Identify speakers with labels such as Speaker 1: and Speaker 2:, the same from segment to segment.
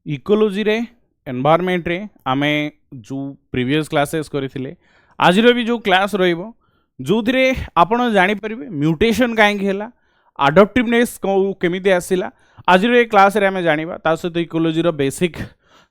Speaker 1: Ecology रे environment रे आमे जो प्रीवियस क्लासेस करथिले आज भी जो क्लास रहिबो जो थिरे आपण जानि परिबे म्यूटेशन काहेकि हैला अडॉप्टिवनेस केमिति आसिला आज रे क्लास रे आमे जानिबा ता सहित इकोलॉजी रो बेसिक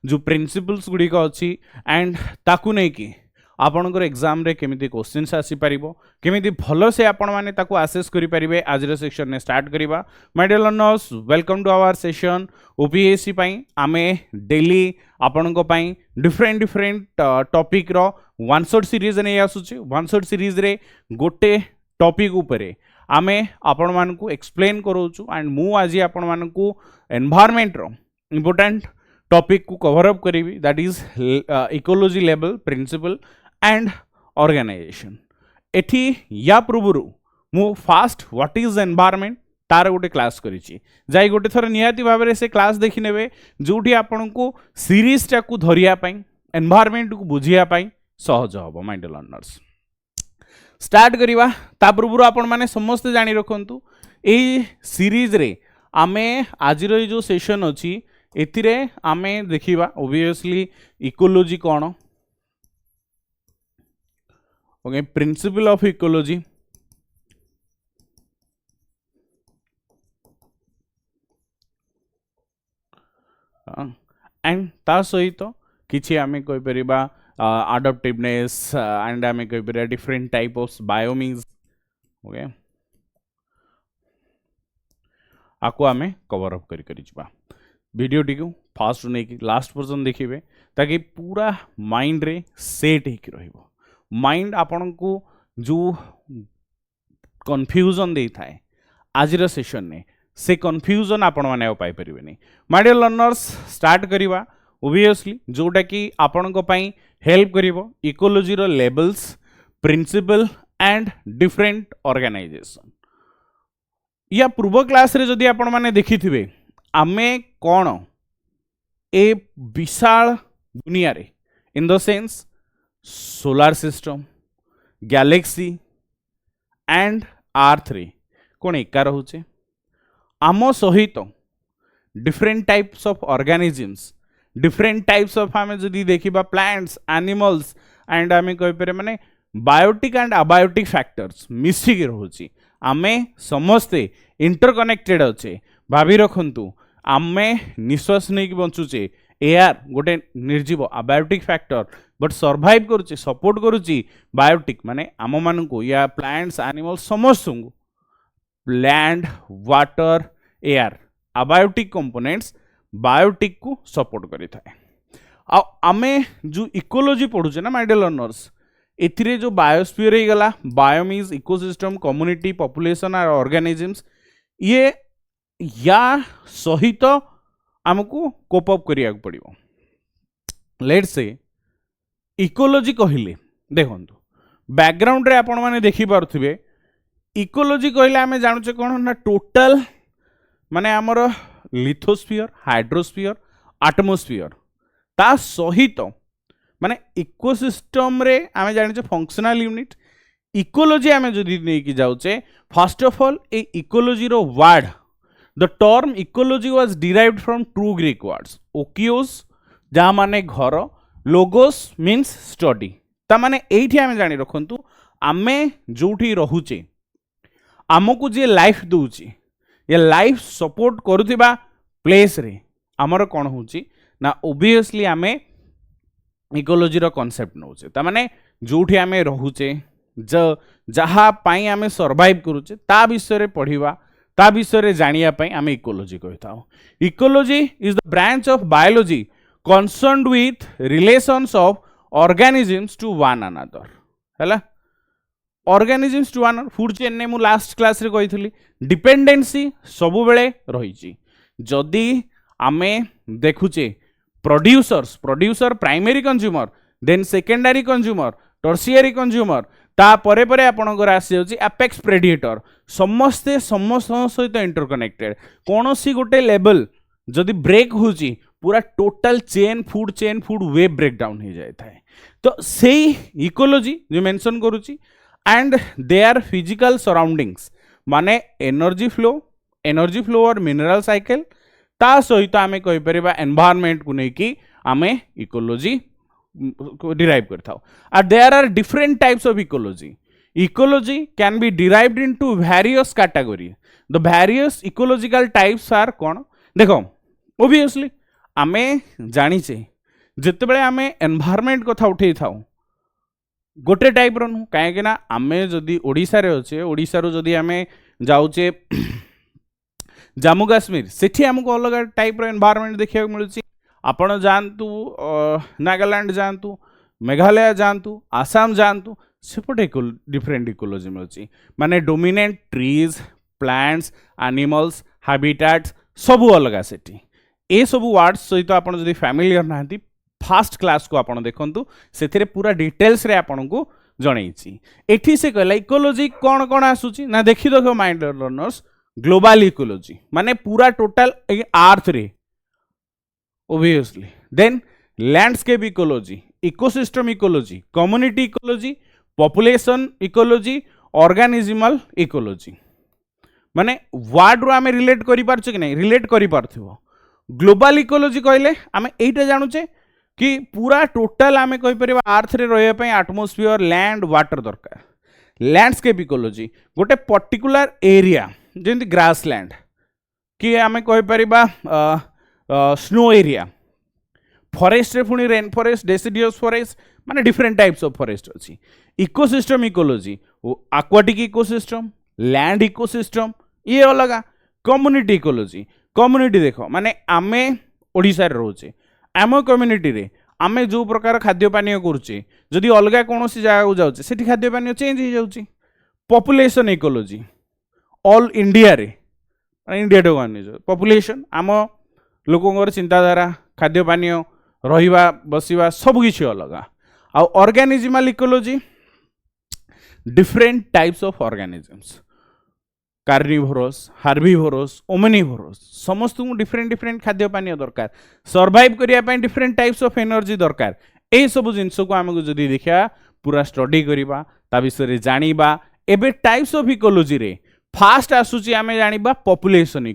Speaker 1: जो प्रिंसिपल्स गुडी को अछि एंड ताकू नै कि आपणकर एग्जाम रे केमिति क्वेश्चंस आसी परिबो केमिति भलो से आपण माने ताकू असेस करि परिबे आज रे सेक्शन ने स्टार्ट करिबा my dear learners welcome to our session OPSC पई आमे डेली आपणको पई डिफरेंट टॉपिक रो वन शॉट सीरीज ने आसुची वन शॉट सीरीज रे गोटे टॉपिक ऊपरे आमे आपण मानकू एक्सप्लेन करोचु एंड मु आज आपण मानकू एनवायरनमेंट रो इंपोर्टेंट टॉपिक को कवर अप करी that is ecology level principle and organisation एठी या पूर्व मु फास्ट व्हाट इज एनवायरनमेंट तार गोटे क्लास करिछि जाई गोटे थर निहाती भाबरे से क्लास देखि नेबे जोठी आपन को सीरीज टा को धरिया पई एनवायरनमेंट को बुझिया पई सहज होबो माय डियर लर्नर्स स्टार्ट करिवा ता पूर्व आपन माने समस्त जानि रखंतु ए सीरीज रे आमे आज रो जो सेशन अछि एतिरे आमे देखिबा obviously ecology cone okay principle of ecology and ता सहित किछि आमे कहि परिबा अडॉप्टिवनेस एंड आमे कहि परिबा डिफरेंट टाइप ऑफ बायोमीज ओके आको आमे कवर अप करि जिबा वीडियो टी को फास्ट नहीं लास्ट पर्यटन देखिए ताकि पूरा माइंड रे सेट होकर रहिबो माइंड आपन को जो कंफ्यूजन दे थाए आज रो सेशन ने से कंफ्यूजन आपण माने पाई परिबेनी माय डियर लर्नर्स स्टार्ट करिवा ऑब्वियसली जोटा कि आपण को पई हेल्प करिवो इकोलॉजी रो levels principle and different organisation या पूर्व क्लास रे जदी आपण माने देखिथिबे आमे कौन ए विशाल दुनिया रे इन the sense solar system Galaxy and earth रे कौन एका रहुचे आम सहित different types of organisms different types of आमे जदी देखिबा प्लांट्स एनिमल्स एंड आमे कहि पारे माने बायोटिक एंड अबायोटिक फैक्टर्स मिसिक रहुची आमे समस्ते इंटरकनेक्टेड अच्छे भाभी रखंतु आमे निश्वास नहीं कि बंचुचे एयर गोटे निर्जीव अबायोटिक फैक्टर बट सर्वाइव करुचे सपोर्ट करुची बायोटिक माने आम मान को या प्लांट्स एनिमल्स समस्त land water air abiotic components biotic को सपोर्ट करि थाए आमे जो इकोलॉजी पढ़ुचे ना माय डियर लर्नर्स एथिरे जो बायोस्फीयर हे गला बायोमीज इकोसिस्टम कम्युनिटी पॉपुलेशन और ऑर्गेनिजम्स ये या सहित आमको कोप अप करिया पड़िबो लेट्स से इकोलॉजी कहिले देखंतु बैकग्राउंड रे आपण माने देखि पारथिबे इकोलॉजी कहिले आमे जानुचे कोन ना टोटल माने हमर लिथोस्फीयर हाइड्रोस्फीयर एटमॉस्फेयर ता सहित माने इकोसिस्टम रे आमे जानिचे फंक्शनल यूनिट इकोलॉजी आमे जदी नै कि जाउचे first of all a ecology रो word The term ecology was derived from two Greek words. Okios जहाँ माने घर logos means study. ता माने एठी आमे जानि रखंतु आमे जोठी रहुचे आमको जे लाइफ दूची ये लाइफ सपोर्ट करुथिबा प्लेस रे हमर कोन होची ना ऑब्वियसली आमे इकोलॉजी रो कांसेप्ट नउचे ता माने जोठी आमे रहुचे जहा पाई आमे सर्वाइव करूचे ता विषय रे पढिबा ता विषय जानिया पई आमे इकोलॉजी कहताओ ecology is the branch of biology concerned with relations of organisms to one another हैला organisms to one food chain ने मु लास्ट क्लास रे कहिथली डिपेंडेंसी सब बेले रहिची जदी आमे देखुचे producer primary consumer then secondary consumer tertiary consumer ता परे परे आपणकर आसी जाउची एपेक्स प्रेडिएटर समस्ते समस्त सहित इंटरकनेक्टेड कोनोसी गोटे लेवल जदि ब्रेक होची पूरा total chain food web break down हो जाए थाए तो सेही इकोलॉजी जो मेंशन करूची एंड देयर फिजिकल सराउंडिंग्स माने एनर्जी फ्लो और मिनरल साइकिल ता सहित आमे कहि परिबा एनवायरनमेंट को नै कि आमे इकोलॉजी डिराइव करथाउ और there are different types of ecology ecology can be derived into various category the various ecological types are कौन देखो obviously आमे जानी चे जिते बड़े आमे environment को था उठे थाउ गोटे टाइप रो कहीं ना आमे जदि ओडिशा रे होचे ओडिशा रो जदि आमे जाउचे जम्मू काश्मीर सेठी हमको अलग टाइप रो एनवायरनमेंट देखिया मिलुची आपण जानतु नागालैंड जानतु मेघालय जानतु आसाम जानतु सेपटे डिफरेंट इकोलॉजी मिलुची माने dominant trees plants animals habitats सबू अलग सेठी ए सबू वर्ड्स सहित आपण जदि फैमिलियर नाहंती फास्ट क्लास को आपण देखंतु सेथिरे पूरा डिटेल्स रे आपण को जणैछि एठी से कहला इकोलॉजी कोन कोन आसुची ना देखि देखो माइंड लर्नर्स ग्लोबल इकोलॉजी माने पूरा टोटल अर्थ रे obviously then landscape ecology ecosystem ecology community ecology population ecology organismal ecology माने वर्ड रो आमे रिलेट करि पारछ कि नै रिलेट करि पारथिबो ग्लोबल इकोलॉजी कहले आमे एटा जानुचे कि पूरा टोटल आमे कहि परिबा अर्थ रे रहय पय एटमॉस्फियर लैंड वाटर दरकार लैंडस्केप इकोलॉजी गोटे पर्टिकुलर एरिया जेंति ग्रासलैंड कि आमे कहि परिबा स्नो एरिया फॉरेस्ट रे पुनी रेन फॉरेस्ट डेसिडियस फॉरेस्ट माने डिफरेंट टाइप्स ऑफ फॉरेस्ट अछि ecosystem ecology aquatic ecosystem land ecosystem ये अलगा कम्युनिटी इकोलॉजी कम्युनिटी देखो माने आमे ओडिसा रे रहउचे आम कम्युनिटी रे आमे जो प्रकार खाद्य पानीय करूचे जदि अलगा कोनोसी जगह को जाउचे सेठी खाद्य पानीय चेंज हो जाउची पॉपुलेशन इकोलॉजी ऑल इंडिया रे इंडिया टू पॉपुलेशन आम लोकंर चिंताधारा खाद्य पानीय रहिबा बसिबा सब किछि अलगा आ organismal ecology different types of organisms carnivorous herbivorous omnivorous समस्त को डिफरेंट डिफरेंट खाद्य पानीय दरकार सर्वाइव करिया पय डिफरेंट टाइप्स ऑफ एनर्जी दरकार ए सब जिंस को हमको जदि देखिया पूरा स्टडी करिबा ता विषय जानिबा एबे टाइप्स ऑफ इकोलॉजी रे फास्ट आसुची आमे जानिबा पॉपुलेशन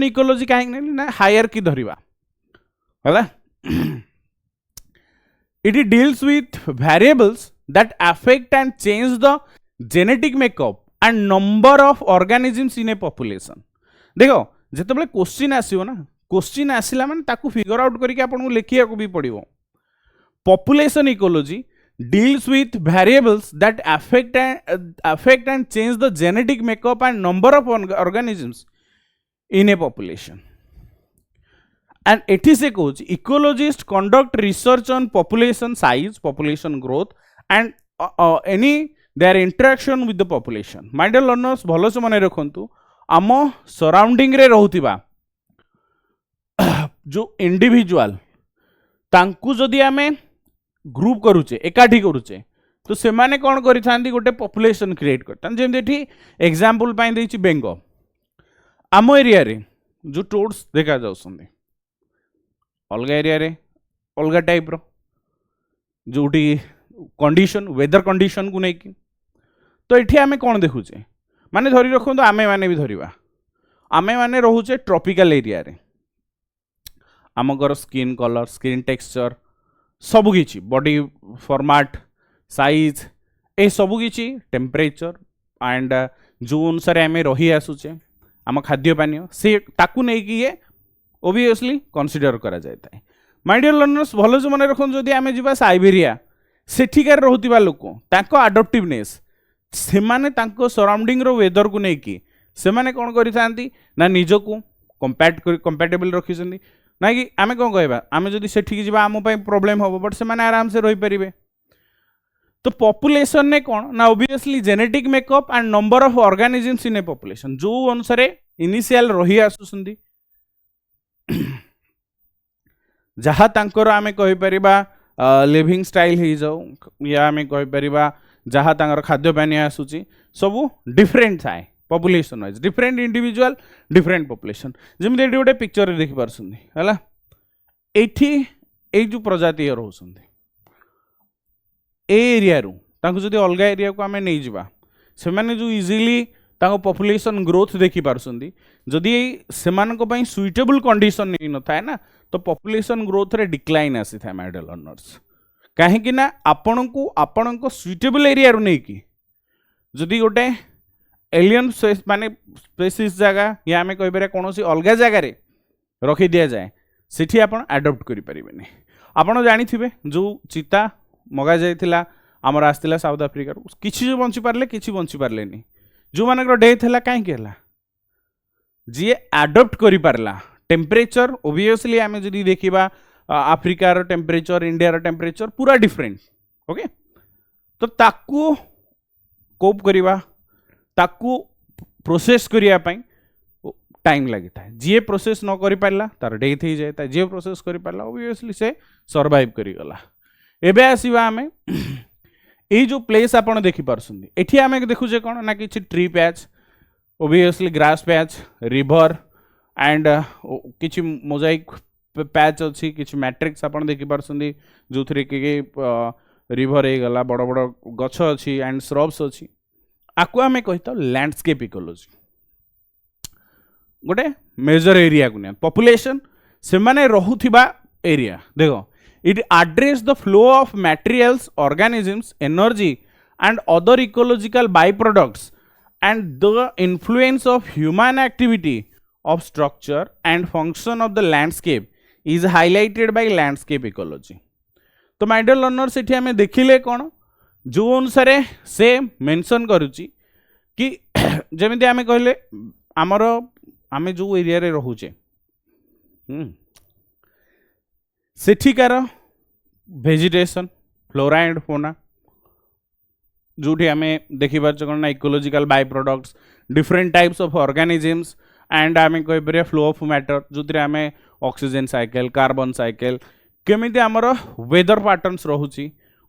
Speaker 1: इकोलॉजी काहे ना हायरार्की धरिबा हला it deals with variables that affect and change the genetic makeup and number of organisms in a population देखो जते बेले क्वेश्चन आसीबो ना क्वेश्चन आसिला माने ताकू फिगर आउट करके आपन को लेखिया को भी पड़िबो population ecology deals with variables that affect and change the genetic makeup and number of organisms in a population and it is a coach ecologists conduct research on population size population growth and any their interaction with the population my dear learners भलो से मन रखंतु आम surrounding रे रहउतिबा जो individual तांकु जदि आमे group करूचे एकाठी करूचे तो से माने कोन करिथांती गोटे पॉपुलेशन क्रिएट करतान जेम देठी एग्जांपल पाइ देछि बेंगो आम एरिया रे जो टोड्स देखा जाउसंदी अलग एरिया रे अलग टाइप रो जोटी कंडीशन वेदर कंडीशन को नहीं तो ये आम कौन देखुचे माने धरी रखो आमे माने भी धरिबा आमे माने रहूचे ट्रॉपिकल एरिया रे आमगर स्किन कलर स्किन टेक्सचर सबुकिछि बॉडी फॉर्मेट साइज ए सबुकिछि टेम्परेचर एंड जो अनुसार आम रही आसुचे आम खाद्य पानीय से ताकू नहीं कि ये ओबियसली कंसीडर करा जाए माय डियर लर्नर्स भलो से मन रखन जदि आमे जिबा साइबेरिया सेठिकार रहउतिबा लोक ताको अडॉप्टिवनेस से माने ताको सराउंडिंग रो वेदर को नै कि से माने कोन करिथांती ना निजो को कंपैटिबल रखिसंदी ना कि आमे कोन कहबा आमे जदि सेठि जिबा आमो पय प्रॉब्लम होबो बट से माने आराम से रहि परिबे तो पॉपुलेशन ने कोन ना obviously genetic makeup and number of organisms in A population जो अनुसार इनिशियल रही आसुसंदी जहाँ तांकर आमे कहि परिबा लिविंग स्टाइल ही जाऊ या आमे कहि परिबा जहाँ तांकर खाद्य पानी आसुची सब डिफरेंट थाए population wise different individual different population जेमि एठी गोटे पिक्चर रे देखि परसुनी हला एठी ए जो प्रजाति रहउसंदी ए एरिया रु तांको जदि अलगा एरिया को आमे नै जिबा से माने जो इजीली पॉपुलेशन ग्रोथ देखि पारसुंदी जदि सेमानक पई सुइटेबल कंडीशन नहीं न थाए ना तो पॉपुलेशन ग्रोथ रे डिक्लाइन आसी थाए माय डियर लर्नर्स काहे कि ना आपनको सुइटेबल एरिया रो नै कि जदि गोटे एलियन माने स्पेसीज जगह या आमे कहि बेरे कोनोसी अलगा जगह रे रखि दिया जाए सेठी आपण अडॉप्ट करि परिबेनी आपण जानि थिबे जो चीता मगा जायतिला हमर आस्तिला साउथ अफ्रीका किछि जो बंची पारले किछि बंची पारलेनी जो मानकर डेथ है कहीं है जी अडॉप्ट करि पारला टेम्परेचर ओबियसली आम जब देखा आफ्रिकार टेम्परेचर इंडिया टेम्परेचर पूरा डिफरेंट ओके तो ताकू कोप करिबा ताकू प्रोसेस करिया पई टाइम लगी था जी प्रोसेस न करि पारला तार डेथ हो जाए जी प्रोसेस करि पारला ओबियसली से सर्वाइव करि गला एबे आसीबा आमे ये जो प्लेस आपन देखि पारसुंदी एठी आमे देखुजे कोन ना किछि tree patch obviously grass patch river and किछि मोजाइक पैच अछि किछि मैट्रिक्स आपन देखि पारसुंदी जोथरे के रिवर हे गला बड़ बड़ गछ अछि एंड श्रब्स अछि आकु आमे कहितो लैंडस्केप इकोलॉजी गोटे मेजर एरिया को पॉपुलेशन से माने रहुथिबा एरिया देखो it address the flow of materials organisms energy and other ecological byproducts and the influence of human activity of structure and function of the landscape is highlighted by landscape ecology तो my dear learners एठी हमें देखिले कोन जो अनुसार से mention करूची कि जेमिति हमें कहले हमर आमे जो एरिया रे रहूचे सेठिकार भेजिटेशन फ्लोरा एंड फोना जोठी आमे देखि पारछ कोन ecological byproducts different types of organisms and आमे कहि परिया फ्लो ऑफ मैटर जोथरे आमे ऑक्सीजन साइकिल कार्बन साइकिल केमिति हमर वेदर पैटर्न्स रहूची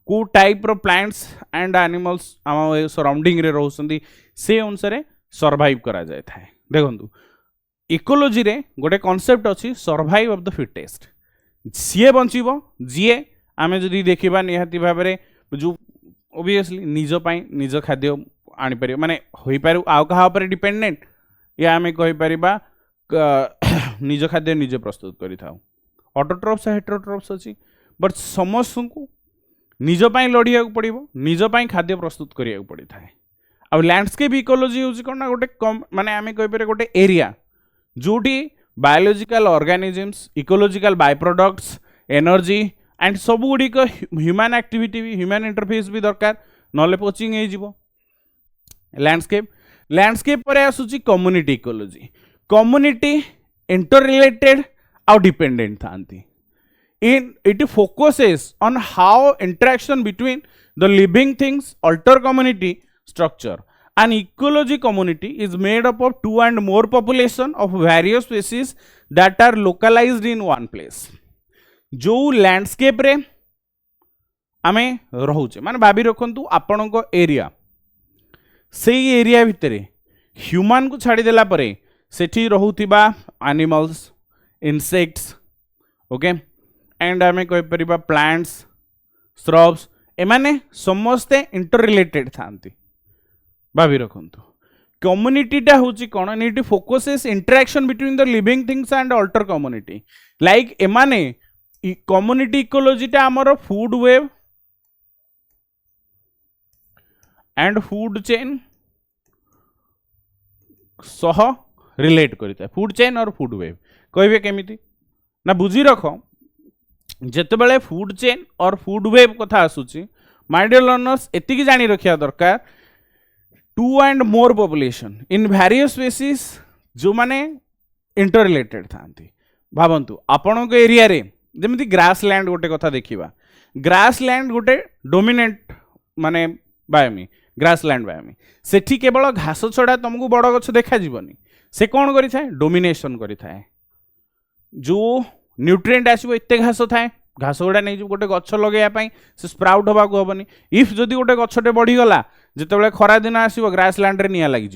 Speaker 1: को टाइप रो प्लांट्स एंड एनिमल्स हम सराउंडिंग रे रहउसंदी से अनुसार सर्वाइव करा जाय थाए देखंतु इकोलॉजी रे गोटे कांसेप्ट अछि सर्वाइव ऑफ द फिटेस्ट सीए बंचिबो जीए आमे जदि देखिबा निहाती भाबरे जो ओबियसली निज पई निज खाद्य आनि पारि माने होई पारु आउ कहा ऊपर डिपेंडेंट या आमे कहि परिबा निज खाद्य निज प्रस्तुत करि थाउ ऑटोट्रॉप्स हेटेरोट्रॉप्स अछि बट समस्त को निज पई लड़िया को पड़िबो निज पई खाद्य प्रस्तुत करिया को पड़ि थाए आ लैंडस्केप इकोलॉजी होछि कोन गोटे माने आमे कहि पारे गोटे एरिया जोटी biological organisms ecological byproducts energy and सब गुड़िक ह्यूमन एक्टिविटी भी ह्यूमन इंटरफेस भी दरकार नले पोचिंग हो जीवो लैंडस्केप लैंडस्केप पर आसुची community ecology community interrelated आउ डिपेंडेंट थांती in it focuses on how interaction between the living things alter community structure An ecology community is made up of two and more population of various species that are localized in one place. जो landscape रे आमे रहउचे माने भाबी रखंतु आपनको area से area भितरे human को छाड़ी देला परे सेठी रहउथिबा एनिमल्स इंसेक्ट्स ओके एंड आमे कहि परिबा प्लांट्स श्रब्स एमाने समस्ते इंटर रिलेटेड थांती भाभी रखु कम्युनिटीटा हूँ कौन it focuses interaction between the living things and alter community like एमाने कम्युनिटी इकोलॉजीटा आमर food web and food chain सह रिलेट करता है फूड चेन और फूड वेव कहे केमिति ना बुझी रख जितेबाला फूड चेन और फूड वेव कथा आसूची माय डियर लर्नर्स एतिकी जानी रखिया दरकार two and more population in various species जो माने इंटर रिलेटेड थांती भावंतु आपण को एरिया रे जेमिति ग्रास लैंड गोटे कथा देखिबा ग्रास लैंड गोटे डोमिनेंट माने बायोमी ग्रास लैंड बायोमी सेठी केवल घास छड़ा तुमको बड़ गछ देखा जीवनी से कौन करि थाए डोमिनेशन करि थाए जो न्यूट्रिएंट आसीबो एते घास थाए घास गुड़ा नहीं गोटे गछ लगे से स्प्राउट हवा को हेनी इफ जदि गोटे गछटे बढ़ीगला जिते खरा दिन आसो ग्रास लैंड रे निया लगी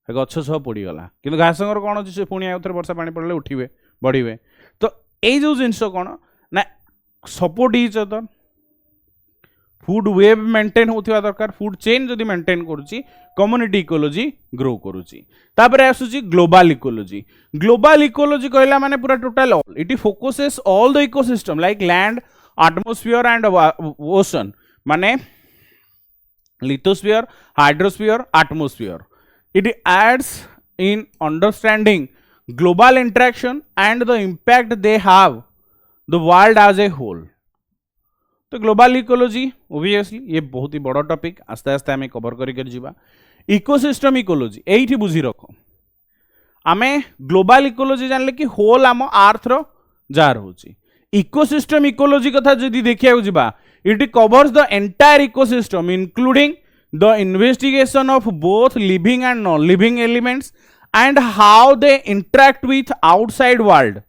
Speaker 1: गछ सब पोड़ीगला कि घास कौन अच्छे से पुणी आउ थे वर्षा पानी पड़े उठे बढ़े तो यही जो जिनस कौन ना support each other food web maintain होथिबा दरकार फूड चेन जदि मेंटेन करूची कम्युनिटी इकोलॉजी ग्रो करूची तापर आसुची ग्लोबल इकोलॉजी कहला माने पूरा total all it focuses all the ecosystem like land atmosphere and ocean माने lithosphere hydrosphere atmosphere it adds in understanding global interaction and the impact they have the world as a whole तो global ecology obviously ये बहुत ही बड़ topic आस्ते आस्ते आम cover कर जीवा इकोसिस्टम इकोलॉजी एठी बुझी रख आमे ग्लोबल इकोलॉजी जानले कि होल आम अर्थ रो जा रहउची इकोसिस्टम इकोलॉजी कथा जदि देखिया जीवा it covers the entire ecosystem including the investigation of both living and non-living elements and how they interact with outside world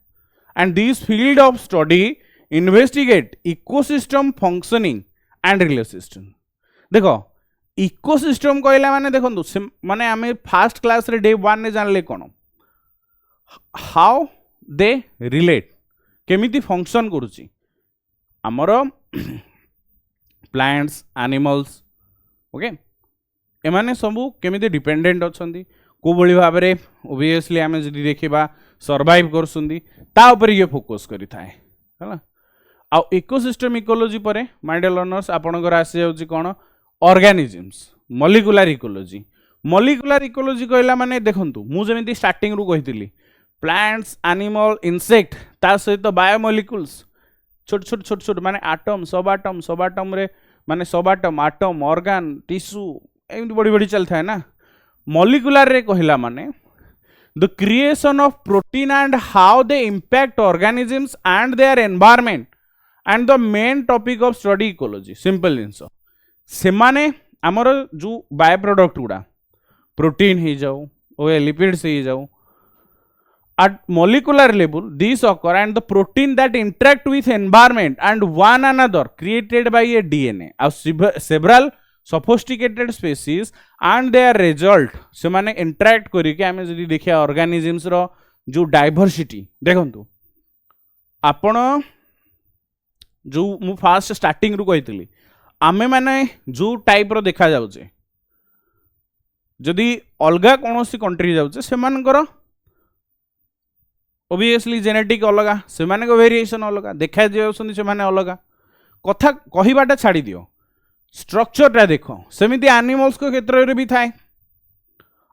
Speaker 1: and this field of study investigate ecosystem functioning and relationship देखो ecosystem कहला माने देखंतु माने आमे first class रे day 1 ने जानले कोन how they relate केमिति फंक्शन करूची हमरो प्लांट्स एनिमल्स ओके एमाने सबू केमिति डिपेंडेंट अछंती को बळी भाबरे ओबियसली आमे जदि देखिबा सर्वाइव करसुंदी ता ऊपर ये फोकस करि थाए हला आ इकोसिस्टम इकोलॉजी परे माय डियर लर्नर्स आपनकर आसी जाउची कोन ऑर्गेनिजम्स मॉलिक्यूलर इकोलॉजी कहला माने देखंतु मु जेमिति स्टार्टिंग रु कहितली प्लांट्स एनिमल इंसेक्ट ता सहित बायोमॉलिक्यूल्स छोट माने आटम सब आटम रे माने सब आटम ऑर्गन टिश्यू एमती बड़ी चलता है ना मॉलिक्यूलर रे कहला माने the creation of protein and how they impact organisms and their environment and the main topic of study ecology simple जिंस से माने हमर जो बाय प्रोडक्ट गुडा प्रोटीन ही जाऊ ओ लिपिड्स ही जाऊ at molecular level these occur and the protein that interact with environment and one another created by a DNA several sophisticated species and their result से माने interact करी के हमें जदि देखिया organisms रो जो diversity देखंतु आपण जो मु फास्ट स्टार्टिंग रु कहितली आमे माने जो टाइप रो देखा जाउचे जदि अलगा कोनोसी कंट्री जाउचे से मानकर ओबियसली जेनेटिक अलग से वेरिएशन अलग देखा जाउछन से माने अलग कथा कहिबाटा छाड़ी दियो स्ट्रक्चरटा देखो सेमिति एनिमल्स को क्षेत्र रे भी थाए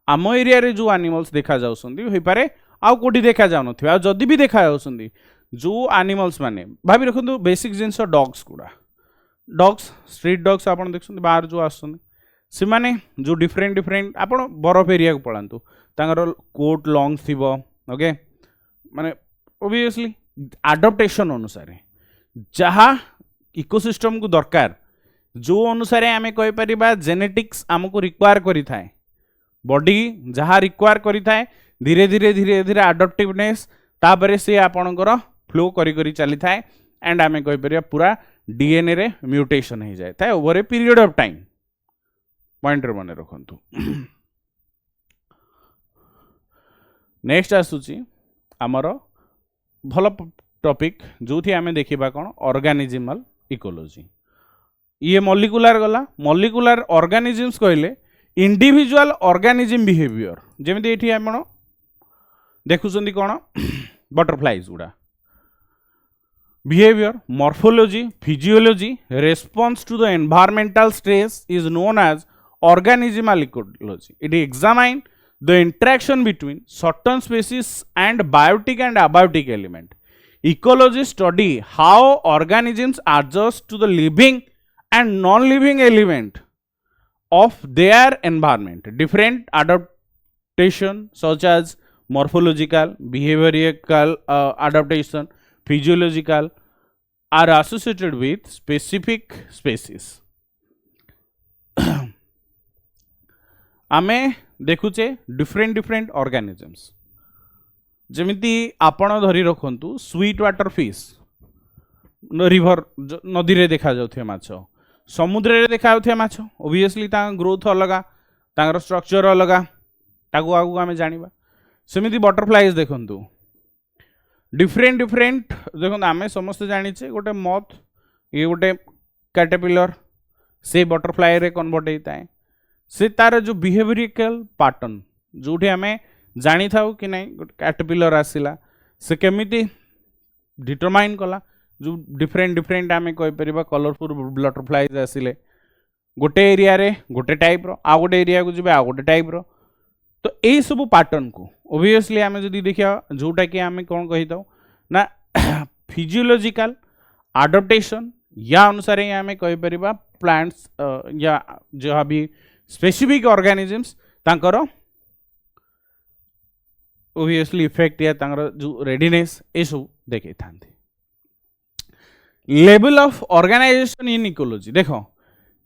Speaker 1: आम एरिया रे जो एनिमल्स देखा जाउछन होई पारे आउ कोठी देखा जाउ नथि आ जदी भी देखा जाउछन जो एनिमल्स माने भाबी रखंतु बेसिक जिंस डॉग्स गुडा डॉग्स स्ट्रीट डॉग्स आपण देखछन बाहर जो आछन से माने जो डिफरेंट आपण बरफ एरिया को पळांतु तांगर कोट लॉन्ग थिबो ओके माने ओबियसली एडप्टेशन अनुसार जहाँ इकोसिस्टम को दरकार जो अनुसार आमे कहि परिबा जेनेटिक्स हमको रिक्वायर करि थाए बॉडी जहाँ रिक्वायर करि थाए धीरे धीरे एडप्टिवनेस तापरे से आपणकर फ्लो करी चली थाए एंड आमे कहि परिबा पूरा डीएनए रे म्यूटेशन हो जाए थाए over a period of time pointer मने रखंतु नेक्स्ट आसुची आमर भल टॉपिक जो थी आमे देखिबा कोन ऑर्गेनिजमल इकोलॉजी ये मॉलिक्यूलर गला मॉलिक्यूलर ऑर्गेनिजम्स कहले इंडिविजुअल ऑर्गेनिजम बिहेवियर जेमिति एठी आपण देखुछंदी कोन बटरफ्लाइज गुडा behaviour morphology physiology response to the environmental stress is known as organismal ecology it examine the interaction between certain species and biotic and abiotic element. Ecology study how organisms adjust to the living and non-living element of their environment. Different adaptation such as morphological, behavioral adaptation, physiological are associated with specific species. आमे देखुचे different organisms जमिति आपण धरी रखंतु sweet water fish river नदी रे देखा जाउथे माछ समुद्र रे देखा जाउथे माछ ओबियसली ता ग्रोथ अलगा तांगर स्ट्रक्चर अलगा ताकू आगु आमे जानिबा सेमिति बटरफ्लाइज देखंतु डिफरेंट देखंतु आमे समस्त जानिचे गोटे मथ ये गोटे कैटरपिलर से बटरफ्लाई रे कन्वर्ट होता है से तार जो बिहेवियरिकल पैटर्न जोठी आम जानी था कि नहीं कैटरपिलर आसला से केमिति डिटरमाइन कला जो डिफरेंट डिफरेंट आम कहीपर कलरफुल बटरफ्लाइज आसिले गोटे एरिया रे गोटे टाइप रो आ गोटे एरिया को जी आ गोटे टाइप रो तो यही सब पैटर्न को ओबियसली आम जो देखा जोटा कि आम कौन कही था ना फिजियोलॉजिकल आडप्टेशन या अनुसार ही आम कहीपर प्लांट्स या जहाँ भी स्पेसिफिक ऑर्गेनिजम्स तांकर ओबियसली इफेक्ट या तांकर जो रेडीनेस ये सब देखी था level of organisation in ecology देखो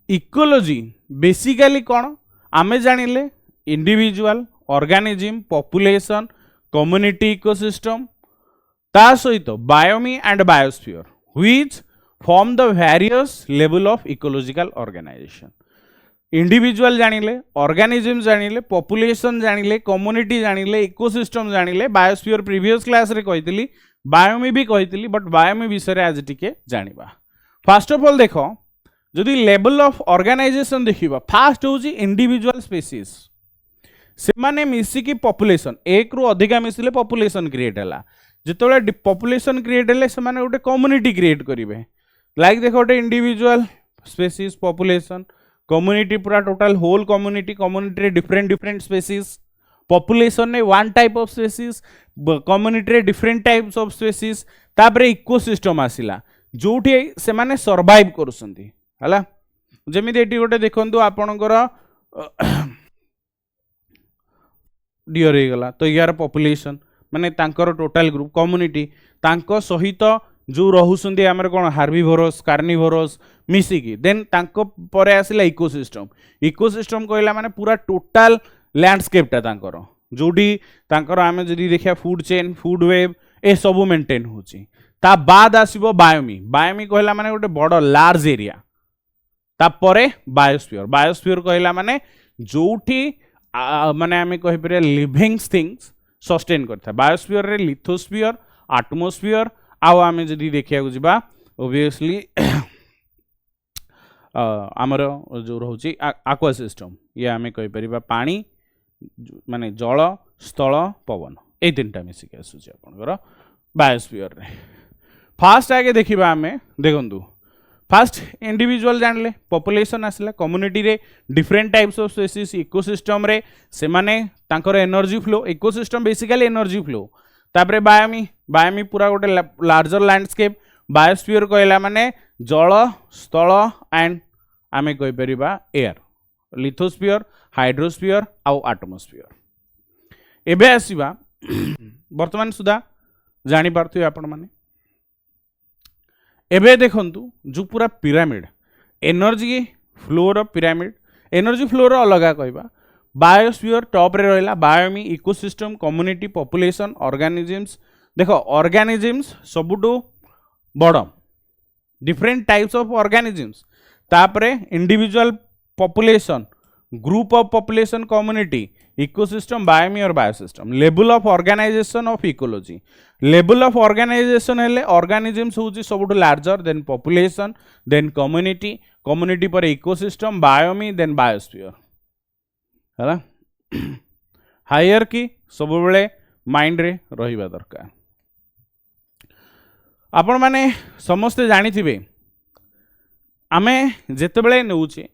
Speaker 1: इकोलॉजी बेसिकली कौन आमे जानिले individual organism population community ecosystem ता सहित biome and biosphere which form the various level of ecological organisation individual जानिले ऑर्गेनिज्म जानिले पॉपुलेशन जानिले कम्युनिटी जानिले इकोसिस्टम जानिले बायोस्फीयर प्रीवियस क्लास रे कहितली बायोमी भी कहितली बट बायोमी विषय आज टिके जानिबा फर्स्ट ऑफ ऑल देखो जदि लेवल ऑफ ऑर्गेनाइजेशन देखिबा फास्ट होची इंडिविजुअल स्पीसीज से माने मिसिकी पॉपुलेशन एक रु अधिका मिसिले पॉपुलेशन क्रिएट हैला जेतोले पॉपुलेशन क्रिएट हेले से माने गोटे कम्युनिटी क्रिएट करिवे लाइक देखो गोटे इंडिविजुअल स्पीसीज पॉपुलेशन कम्युनिटी पूरा टोटल होल कम्युनिटी कम्युनिटी रे डिफरेंट डिफरेंट स्पीसीज पॉपुलेशन ने one type of species community रे डिफरेंट टाइप्स ऑफ स्पीसीज तापरे इकोसिस्टम आसिला जोठी से माने सर्वाइव करूसंती हला जेमिति एटी गोटे देखंतु आपनकर डियर हो गला तो यार पॉपुलेशन माने तांकर टोटल ग्रुप कम्युनिटी तांको सहित जो रहउसंती हमर कोन हार्बिवोरस कार्निवोरस मिसिकी देन तांको परे आसिला इकोसिस्टम कहला माने पूरा टोटल लैंडस्केप ता तांकर जोडी तांकर आमे जदी देखिया फूड चेन फूड वेब ए सब मेंटेन होची ता बाद आसीबो बायोमी बायोमी कहला माने गोटे बड़ लार्ज एरिया तापरे बायोस्फीयर कहला माने जोठी माने आमे कहि परिया लिविंग थिंग्स सस्टेन करथा बायोस्फीयर रे लिथोस्फीयर एटमॉस्फेयर आउ आमे जदी देखिया को जिबा ओबियसली आमर जो रहउची एक्वा सिस्टम ये आमे कहि परिबा पानी माने जल स्थल पवन ए तीनटा मिसिक आसुची आपनकर बायोस्फीयर रे फास्ट आगे देखिबा आमे देखंतु फास्ट इंडिविजुअल जानले पॉपुलेशन आसला कम्युनिटी रे different types of species ecosystem रे से माने तांकर energy flow ecosystem basically energy flow तापरे बायोमी पूरा गोटे लार्जर लैंडस्केप बायोस्फीयर कहला माने जल स्थल एंड आमे कहि परिबा एयर लिथोस्फीयर हाइड्रोस्फीयर आउ एटमॉस्फेयर एबे आसीबा वर्तमान सुधा जानि पारथु आपण माने एबे देखंतु जो पूरा pyramid energy flow pyramid energy flow अलगा कहबा बायोस्फीयर टॉप रे रहला biome ecosystem community population organisms देखो ऑर्गेनिजम्स सबुटो बड़ डिफरेंट टाइप्स ऑफ ऑर्गेनिजम्स तापरे individual population group of population community ecosystem biome और biosystem level of organisation of ecology level of organisation हेले ऑर्गेनिजम्स होची सबुटो larger than population than community पर ecosystem biome than biosphere हला hierarchy सब बेले mind रे रहिबा दरकार आपण माने समस्त जानि थिबे आमे जेते बेले नेउचे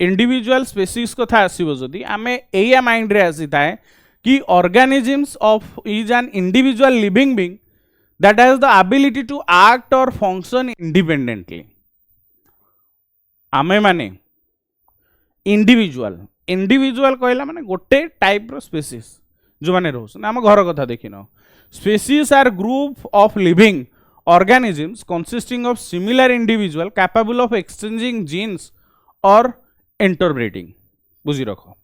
Speaker 1: इंडिविजुअल स्पेसीज कथा आसीबो जदी आमे एया माइंड रे आसी थाए कि organisms of is an individual living being that has the ability to act और फंक्शन इंडिपेंडेंटली आमे माने इंडिविजुअल कहला माने गोटे टाइप रो स्पेसीज जो माने रहउसन हम घर कथा देखिनो species are group of living organisms consisting of similar individual capable of exchanging genes or interbreeding बुझी रखो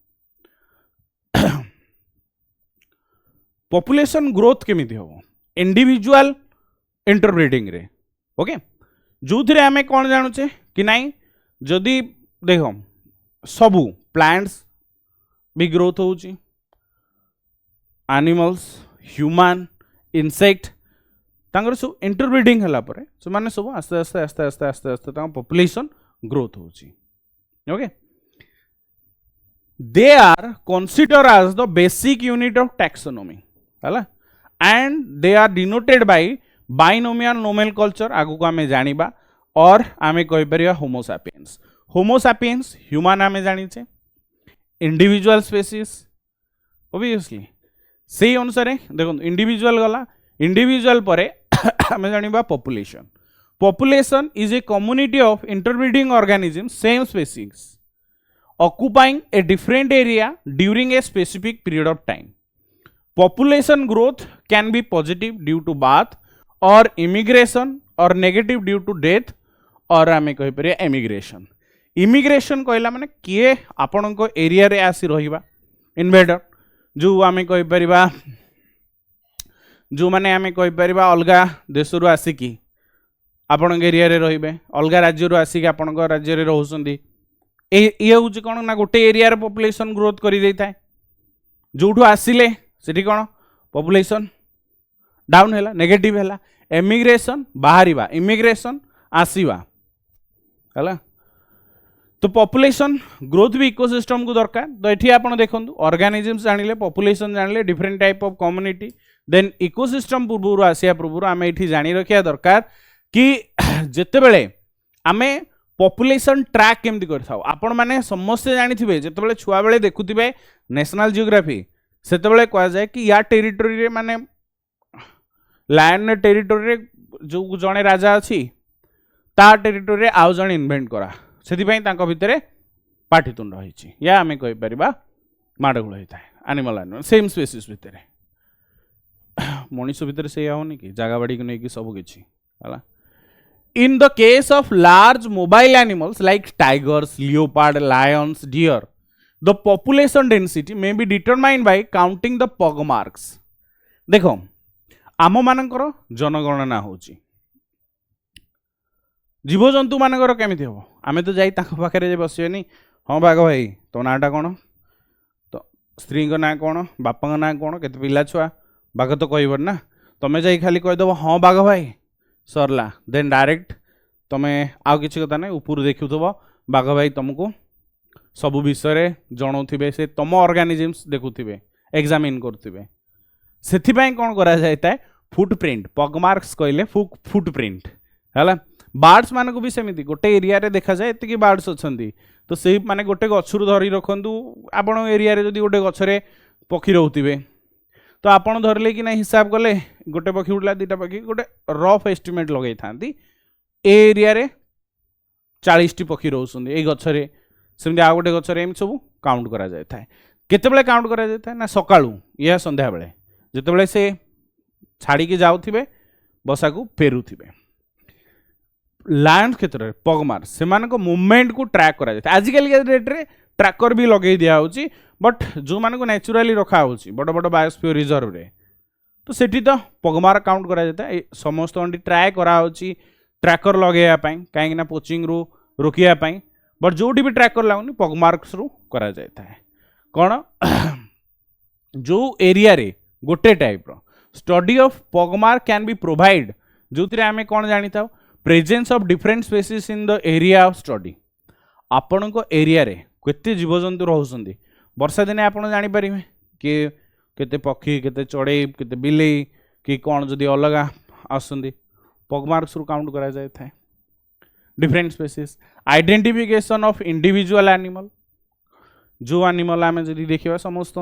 Speaker 1: पॉपुलेशन ग्रोथ केमिति हो इंडिविजुअल इंटरब्रीडिंग रे ओके जो थरे आमे कोन जानुचे कि नाही जदी देखो सबु प्लांट्स भी ग्रोथ होची एनिमल्स ह्यूमन इंसेक्ट तांकर सब इंटरब्रीडिंग हला परे से माने सब आस्ते आस्ते आस्ते आस्ते आस्ते आस्ते तांकर पॉपुलेशन ग्रोथ होची okay they are consider as the basic unit of taxonomy हला and they are denoted by binomial nomenclature आगु को आमे जानिबा और आमे कहि परिया होमो सैपियंस ह्यूमन आमे जानिछे इंडिविजुअल स्पेसीज ऑब्वियसली से अनुसार देखो इंडिविजुअल गला इंडिविजुअल परे आमे जानिबा population is a community of interbreeding organism same species occupying a different area during a specific period of time population growth can be positive due to birth or immigration or negative due to death और आमे कहि परिया immigration immigration कहला माने किए आपण को area रे आसी रहिबा इन्वेडर जो आमे कहि परिबा जो माने आमे कहि परिबा अलगा देश रु आसी की आपण एरिया रे रहिबे अलगा राज्य रु आसी की आपण को राज्य रे रहउसंदी ए होउची कोन ना गोटे एरिया रे पॉपुलेशन ग्रोथ करि देइथाय जोठु आसिले सेठी कौन पॉपुलेशन डाउन है नेगेटिव है एमिग्रेशन बाहरिबा इमिग्रेशन आसीबा है तो पॉपुलेशन ग्रोथ भी इकोसिस्टम को दरकार तो ये आप देखो ऑर्गेनिजम्स जानिले पॉपुलेशन जानिले different type of community then ecosystem पूर्व आसिया पूर्व आम ये जानी रखा दरकार कि जिते बेले आमे पॉपुलेशन ट्रैक केमती करथाउ आपण माने समस्त जानिथिबे जिते बेले छुआ बेले देखुथिबे नेशनल जियोग्राफी सेतबेले कहा जाए कि या टेरिटोरी रे माने लैंड टेरिटोरी रे जो जने राजा अछि ता टेरिटोरी रे आउ जने इन्वेंट करा सेति पई तांको भितरे पाठितुंड होइछि या हमें कहि परिबा माडगुळ होइताय एनिमल सेम स्पीसीज भितरे मनुष्य भितरे से होनी कि जागा बाड़ी को नै कि सब किछि हला in the case of large mobile animals like tigers leopard lions deer the population density may be determined by counting the pug marks देखो आम मानकर जनगणना होची जीवजंतु मानकर केमिति हो आमे तो जाई ताको पाखरे जे बसियोनी हां बाघ भाई तो नाटा कोन तो स्त्री को ना कोन बापा को ना कोन केते पिला छुआ बाघ तो कहबो ना तमे जाई खाली कह दबो हां बाघ भाई सरला देन डायरेक्ट तमे आउ किछि कथा नै ऊपर देखुथबो बाघ भाई तुमको सबु विषय जनाऊे से तुम ऑर्गेनिजम्स देखुवे एग्जामिन करुवे से कौन करा जाए फुटप्रिंट पगमार्क्स कहले फुटप्रिंट है बार्ड्स मान को भी सेमती गोटे एरिया रे देखा जाए एति बार्ड्स अच्छी तो से माने गोटे गचरू धरी रखु आपण एरिया रे जदि गोटे गचरे पक्षी रोथे तो आपड़ धरले कि ना हिसाब कले गोटे पक्षी उड़ला दुटा पक्षी गोटे रफ एस्टिमेट लगे था एरिया रे 40 पक्षी रोचुं ये गचरे सेमती आ गोटे गचरे एम सब काउंट करा जाए था केतेबेले काउंट करा जाए ना सकाळू या संध्या बेले जेतेबेले से छाड़ी के जाउथिबे बसा को फेरुथिबे लायंस क्षेत्र में पगमार से मूवमेंट को ट्रैक करा जाए आजिकल डेट रे ट्रैकर भी लगे दिया होची बट जो मानको नेचुराली रखा होची बड़ बड़ बायोस्फीयर रिजर्व रे तो सेठी तो पगमार काउंट करा जाता है समस्त ट्राए करा होची ट्रैकर लगेया पई काहे ना पोचिंग रू रोकिया पई बट जोटी भी ट्रैकर लागुनी पगमार्क्स रू करा जाता है कौन जो एरिया रे गोटे टाइप रो study of pugmark can be provide जो आम कौन जानी था presence of different species in the area of study आपण को एरिया रे केते जीवजंतु रहउसंदी वर्षा दिने आपण जानि परिबे कि केते पक्षी केते चढ़ई केते बिलेई कि कौन जदि अलगा आसंदी पगमार्क्स रू काउंट करा जाय थाए different species identification of individual animal जो एनिमल आम जदि देखिबा समस्त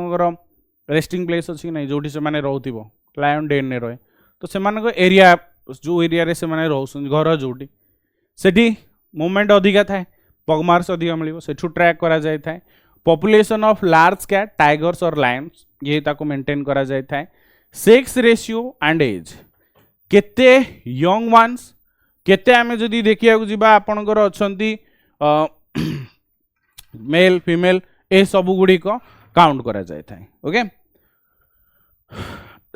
Speaker 1: रेस्टिंग प्लेस अच्छी नहीं जोटी से माने रहउथिबो लायन डेन ने रहे तो सेमानको एरिया जो एरिया रे से माने रहउसन घर जोटी सेठी मूवमेंट अधिका थाए पगमार्क्स अधिक मिलिबो सेठू ट्रैक करा जाय थाए population of large cat tigers और लायंस ये ताको मेंटेन करा जाय थाए सेक्स रेशियो एंड एज केते यंग वन्स केते आमे जदि देखिया को जिबा आपनकर अछंती मेल फीमेल ए सब गुडी को काउंट करा जाय थाए okay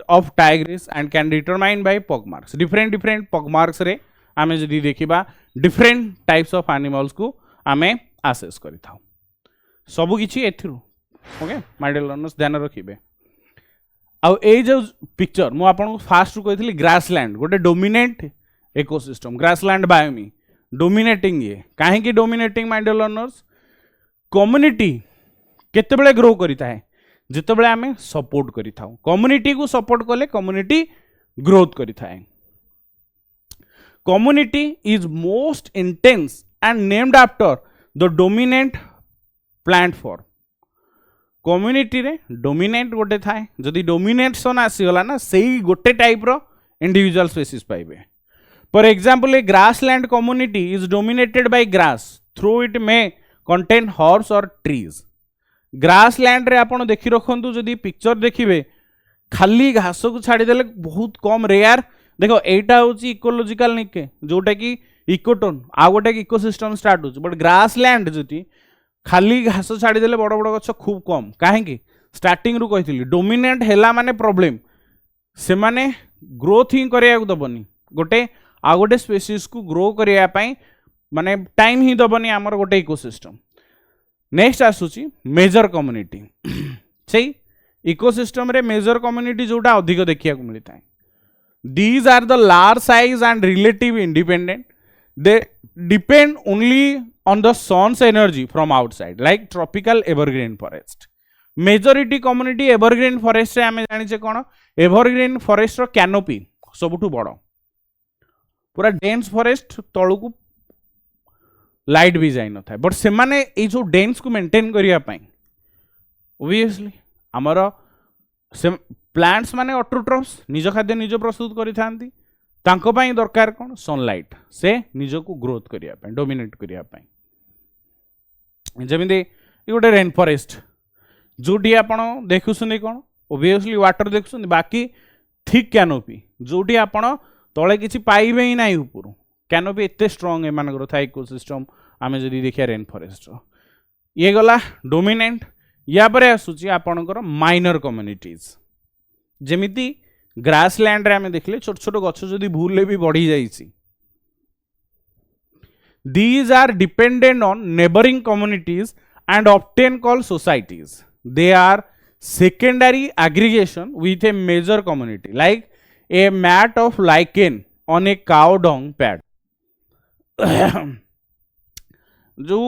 Speaker 1: of tigers and can determine by pugmarks different different pugmarks रे आमे जदि देखिबा डिफरेंट टाइप्स ऑफ एनिमल्स को आमे आसेस करि थाउ सब किछि एथिरु ओके माय डियर लर्नर्स ध्यान रखिबे आउ ए जो पिक्चर मु आपन फास्ट कही ग्रासलैंड गोटे dominate ecosystem grassland biome dominating ये कहीं dominating my dear learners community केतेबेले ग्रो करिता है जितेबेले आमे सपोर्ट करिता कम्युनिटी को सपोर्ट कले कम्युनिटी ग्रोथ करिता है community is most intense and named after the dominant plant form community रे डोमिनेंट गोटे थाए जदि डोमिनेशन आसीगला ना सेही गोटे टाइप रो इंडिविजुअल स्पेसीज पाइबे for example a grassland community is dominated by grass through it may contain herbs और ट्रीज ग्रासलैंड रे आपण देखि रखंतु जदि पिक्चर देखिबे खाली घास को छाड़ी देले बहुत कम रेयर देखो एटा होची इकोलॉजिकल निके जोटा कि इकोटोन आ गोटे इकोसिस्टम स्टार्ट होची बट ग्रासलैंड जति खाली घास छाड़ी देले बड़ बड़ गछ खूब कम काहेकि स्टार्टिंग रु कहितली डोमिनेंट हैला माने प्रॉब्लम से माने ग्रोथ ही करिया दबनी गोटे आ गोटे स्पेसीज को ग्रो करिया पई माने टाइम ही दबनी हमर गोटे इकोसिस्टम नेक्स्ट आसुची मेजर कम्युनिटी से इकोसिस्टम रे मेजर कम्युनिटी जोटा अधिक देखिया को मिलता है these are the large size and relative independent they depend only on the sun's energy from outside like tropical evergreen forest majority community evergreen forest रे आमे जानि छे कोन evergreen forest रो canopy सबुठु बड़ पूरा dense forest तळु को लाइट भी जाई न थाए बट से माने ए जो dense को मेंटेन करिया पई obviously हमर से प्लांट्स माने ऑटोट्रॉफ्स निज खाद्य निज प्रस्तुत करि थांती तांको पई दरकार कोन सनलाइट से निज को ग्रोथ करिया पई डोमिनेट करिया पई जमीन गोटे रेन फॉरेस्ट जोटी आपण देखुछन कौन ओबियसली वाटर देखुछन बाकी थिक कैनोपी जोटी आपण तले किछि पाइबे ही नाही ऊपर कैनोपी एते स्ट्रांग ए मानकर था इकोसिस्टम आमे जदी देखिया रेन फॉरेस्ट ये गला डोमिनेंट या परे आसुची आपणकर माइनर कम्युनिटीज जेमिति ग्रासलैंड रे आमे देखले छोट छोट गछ जदी भूलले भी बढ़ी जाईची These are dependent on neighboring communities and often called societies. They are secondary aggregation with a major community, like a mat of lichen on a cow dung pad. जो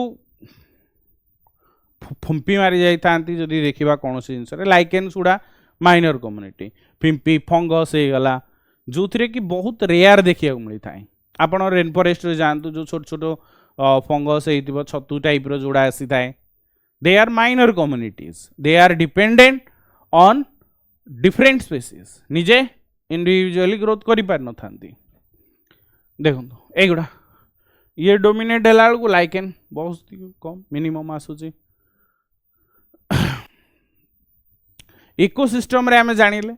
Speaker 1: फुंपी मारी जाई थांती जदि देखिबा कोनोसी जिंस रे लाइकेन सुडा माइनर कम्युनिटी फिंपी फंगस हे गला जोथिरे कि बहुत रेयर देखिया मिली थाए आपण रेन फॉरेस्ट रे जानतु जो छोट छोट फंगस हेतिबो छतु टाइप रो जोड़ा आसी थाए they are minor communities they are dependent on different species निजे इंडिविजुअली ग्रोथ करि पार न थांती देखंतु एगुडा ये डोमिनेट हैला को लाइकेन बहुत कम मिनिमम आसुची इकोसिस्टम रे हमें जानिले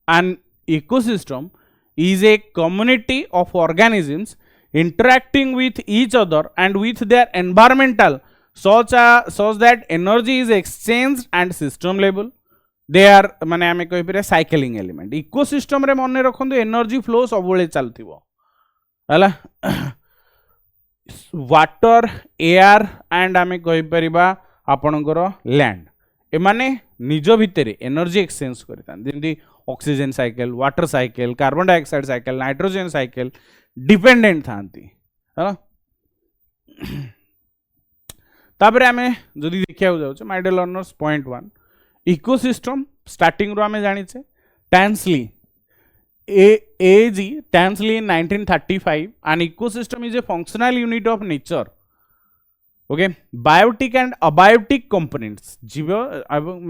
Speaker 1: an ecosystem is a community of organisms interacting with each other and with their environmental such that energy is exchanged and system level they are माने हमें कहि परे साइक्लिंग एलिमेंट इकोसिस्टम रे मने रखंदो एनर्जी फ्लो सब बेले चलथिबो हला वाटर एयर एंड हमें कहि परिबा आपनकर लैंड ए माने निज भितरे एनर्जी एक्सचेंज करता जेमि oxygen cycle water cycle carbon dioxide cycle nitrogen cycle dependent थांती है तापरे आमे जदि देखिया जाउछ my dear learners point 1 ecosystem starting रो आमे जानि छे टैंसली एजी टैंसली इन 1935 an ecosystem is a functional unit of nature okay biotic and abiotic components जीव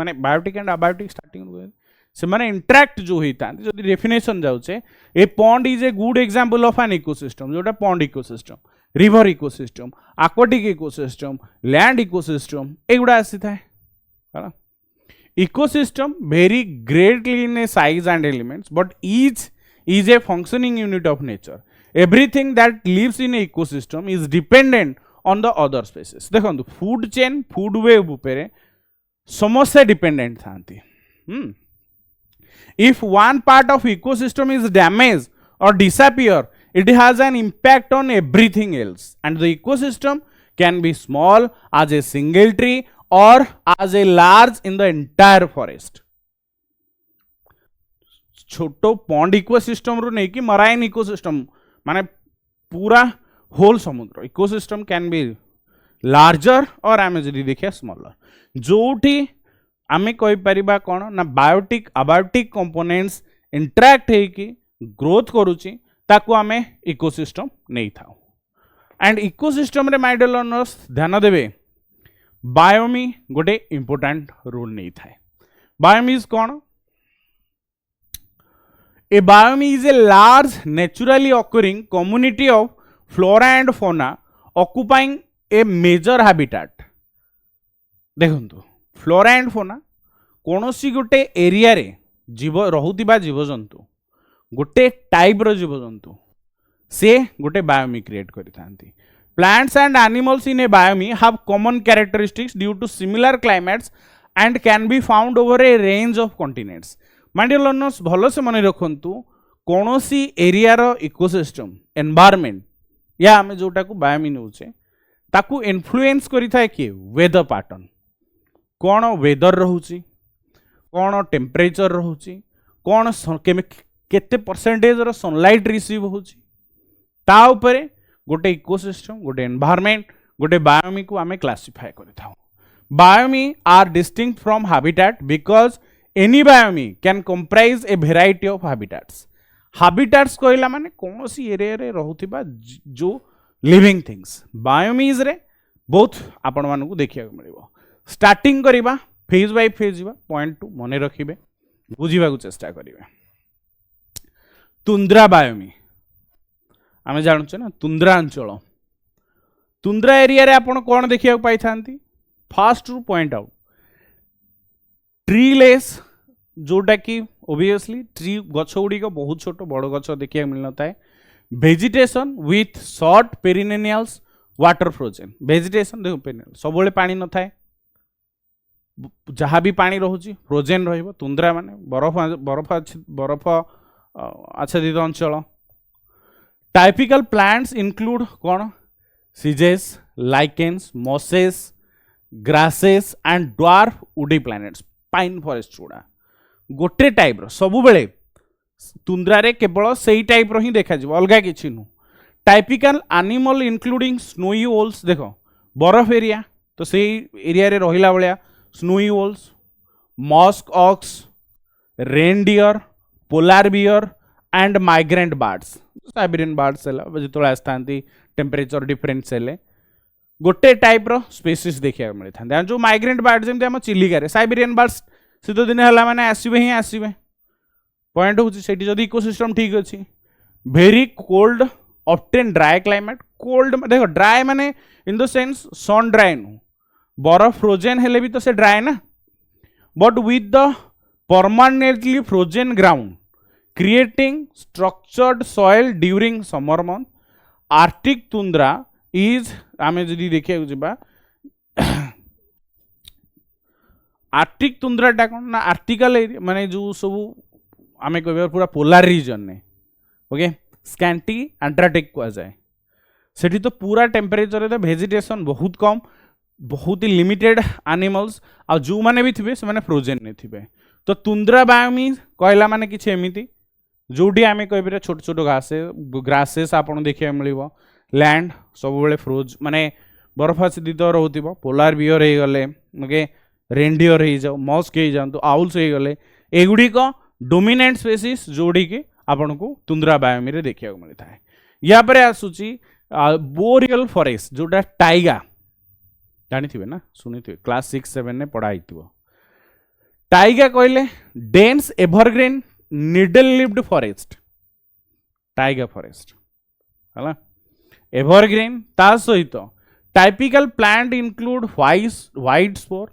Speaker 1: माने biotic and abiotic स्टार्टिंग से माने इंटरैक्ट जो होता है जदि डेफिनेशन जाउचे a pond is a good example of an ecosystem जोटा pond ecosystem river ecosystem aquatic ecosystem land ecosystem एगुडा आसी थाए है ecosystem vary greatly in a size and elements but each is a functioning unit of nature everything that lives in a ecosystem is dependent on the other species देखो food chain food web उपरे समस्त dependent थांती If one part of ecosystem is damaged or disappear, it has an impact on everything else. And the ecosystem can be small as a single tree or as a large in the entire forest. छोट pond ecosystem रू नहीं कि marine ecosystem माने पूरा whole समुद्र ecosystem can be larger और आम जदि देखिए स्मॉलर जोठी आम कही परिबा कौन ना बायोटिक अबायोटिक कंपोनेंट्स इंटरैक्ट होइकी ग्रोथ करुची ताकू आम इकोसिस्टम नहीं था एंड इकोसिस्टम रे माय डियर लर्नर्स ध्यान देवे बायोमी गोटे इंपोर्टेंट रोल नहीं थाए बायोमी इज कौन a biome is a large naturally occurring community of flora and fauna occupying a major habitat देखंतु फ्लोरा एंड फोना कोनोसी गोटे एरिया रे जीव रहुतिबा जीवजंतु गोटे टाइप रो जीवजंतु से गोटे बायोमी क्रिएट करिथांती plants and animals in a biome have common characteristics due to similar climates and can be found over a range of continents my dear learners भलो से मन रखंतु कोनोसी एरिया रो इकोसिस्टम एनवायरनमेंट या आमे जोटा को बायोमी नउचे ताकू इन्फ्लुएंस करिथाय कि वेदर पैटर्न कौन वेदर रोची कौन टेम्परेचर रोची कौन केते परसेंटेज रो सनलाइट रिसीव होची ता उपरे गोटे इकोसिस्टम गोटे एनवायरनमेंट गोटे बायोमी को आमे क्लासिफाई करिथाउ biome are distinct from habitat because any biome can comprise a variety of habitats कहला माने कोनोसी एरिया रे रहुथिबा जो लिविंग थिंग्स बायोमीज रे बहुत आपण मानकू देखिया मिलिबो स्टार्टिंग करिबा फेज बाय फेज जीवा पॉइंट टू मने रखिबे बुझीबा को चेष्टा करिवे तुंद्रा बायोमी आमे जानछे ना तुंद्रा अंचल तुंद्रा एरिया रे आपण कोन देखिया पाई थांती first to point out treeless जोटा कि ओबियसली ट्री गछ गुड़ी बहुत छोट बड़ गछ देखिया मिल नता है vegetation with short perennials water frozen vegetation देखो पेरिनेनियल सब पानी न थाए जहाँ भी पानी रोचे फ्रोजेन रहिबो तुंद्रा माने बरफ बरफ आच्छादित अंचल टाइपिकल प्लांट्स इंक्लूड कौन सीजेस lichens mosses grasses and dwarf woody plants pine forest गुड़ा गोटे टाइप रो सब बेले तुंद्रा रे केवल सेही टाइप रो ही देखा जिवो अलगा किछि नु typical animal including snowy owls देखो बरफ एरिया तो सेही एरिया रे रहिला बलिया snowy owls musk ox reindeer polar bear and migrant birds Siberian birds जो आसती टेम्परेचर डिफरेंस हेले गोटे टाइप रो स्पेसीज देखा मिलता है जो माइग्रेंट बर्ड जमी आम चिलिका साइबेरियन बर्ड्स शीत दिन है मैंने आसवे ही आसवे पॉइंट हूँ जदि इकोसिस्टम ठीक अच्छी very cold often dry climate cold देखो ड्राई माने in the sense sun dry नु बरफ फ्रोजेन हेले भी तो से ड्राई ना but with the permanently frozen ground creating structured soil during summer month Arctic tundra is आमे जदि देखिया जिबा आर्टिक तुंद्राटा कौन ना आर्टिकल एरिया माने जो सब आमे कहबा पूरा पोलार रीजन ने ओके स्कैंटी एंटार्क्टिक को जाए सेठी तो पूरा टेम्परेचर तो वेजिटेशन बहुत कम बहुत ही लिमिटेड एनिमल्स आ जो माने भी थिबे से माने फ्रोजेन ने थिबे तो तुंद्रा बायोमी कहला माने किछि एमिति जोडी आमे कहबे छोट छोट ग्रासेस आपन देखिया मिलिबो लैंड सब बेले फ्रोज माने बरफ आच्छादित रहउतिबो पोलार बियर हे गले ओके रेनडियर हो जाओ मस्क हो जातु आउल्स हो गले एगुड़ी को डोमिनेंट स्पेसीज जोड़ी के आपन को तुंद्रा बायोमी रे देखिया मिलता है या पर आसुची बोरियल फॉरेस्ट जोटा टाइगा जानी थिबे ना सुनी थिबे क्लास 6-7 ने पढ़ाई थिबो टाइगा कहले dense evergreen needle leaved forest taiga forest हला एवरग्रीन ता सहित typical plant include white spruce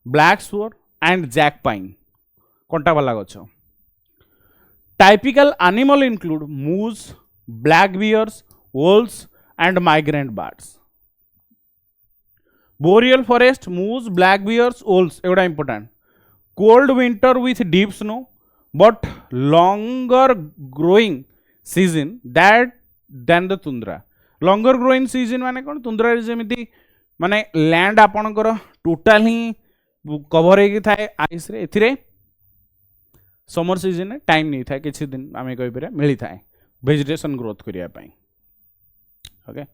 Speaker 1: black spruce and jack pine कंटा वाला गछ typical animal include moose black bears voles and migrant birds boreal forest moose black bears voles एगुड़ा important cold winter with deep snow but longer growing season that than the tundra longer growing season माने कौन tundra जमी माने land आपणकर total ही cover हो थाए ice रे एथिरे समर सीजन में टाइम नहीं था किसी दिन आम कहीपर मिली था वेजिटेशन ग्रोथ करने ओके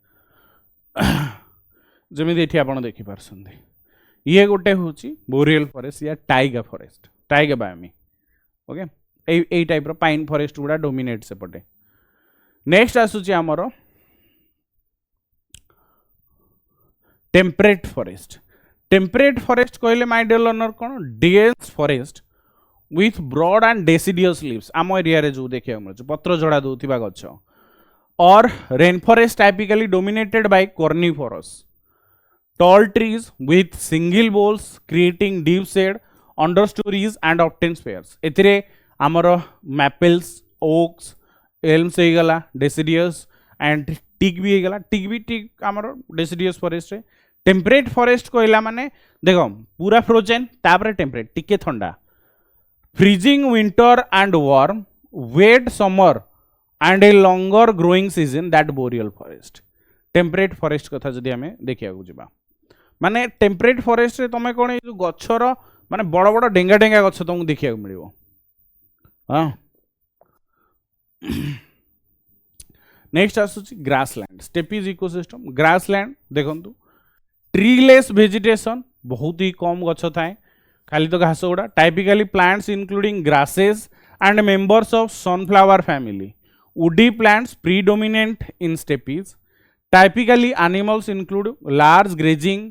Speaker 1: जमी ये आप देखिपार ये गोटे हूँ बोरियल फॉरेस्ट या taiga forest taiga biome okay यही टाइप रो पाइन फॉरेस्ट गुड़ा डोमिनेट सेपटे नेक्स्ट आसूची आमर टेम्परेट फॉरेस्ट कहले माय डियर लर्नर कौन dense forest with broad and deciduous leaves आम एरिया रे जो देखिए मिलूँ पत्र झड़ा दूसरा गछ और rain forest typically dominated by coniferous tall trees with single boles creating deep shade understories and often spares एथिरे आमर मैपल्स ओक्स एल्म्स हो गला डेसिडियस एंड टिक भी गला टिक आमर डेसिडियस फॉरेस्ट रे टेम्परेट फॉरेस्ट कहला माने देखो पूरा फ्रोजेन तापर टेम्परेट टिके ठंडा freezing winter and warm wet summer and a longer growing season that boreal forest temperate forest कथा जदि आमे देखिया जावा माने टेम्परेट फॉरेस्ट रे तुम कौन जो गचर माने बड़ बड़ डेंगा डेंगा गछ तुमको देखिया मिलिबो हाँ नेक्स्ट आसुची ग्रासलैंड स्टेपीज इकोसिस्टम ग्रासलैंड देखंतु ट्रीलेस वेजिटेशन बहुत ही कम गछ थाए खाली तो घास गुड़ा typically plants including grasses and members of sunflower family woody plants predominant in steppes typically animals include large grazing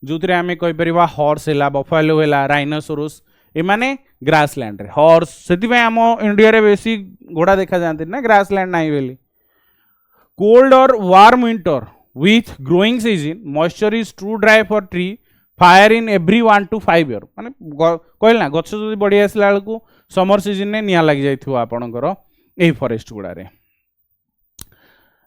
Speaker 1: जो आम कहीपर हॉर्स है बफेलो है राइनोसोरस एमाने ग्रासलैंड रे हॉर्स से आम इंडिया रे बेसी घोड़ा देखा जाती ना ग्रासलैंड नहीं बोली कोल्ड और warm winter with growing season moisture is too dry for tree fire in every 1 to 5 year माने कहल ना गछ जो बढ़ी आसला बेलू समर सीजन में निया लग जाइथिबो आपणकर एही फॉरेस्ट गुड़ा रे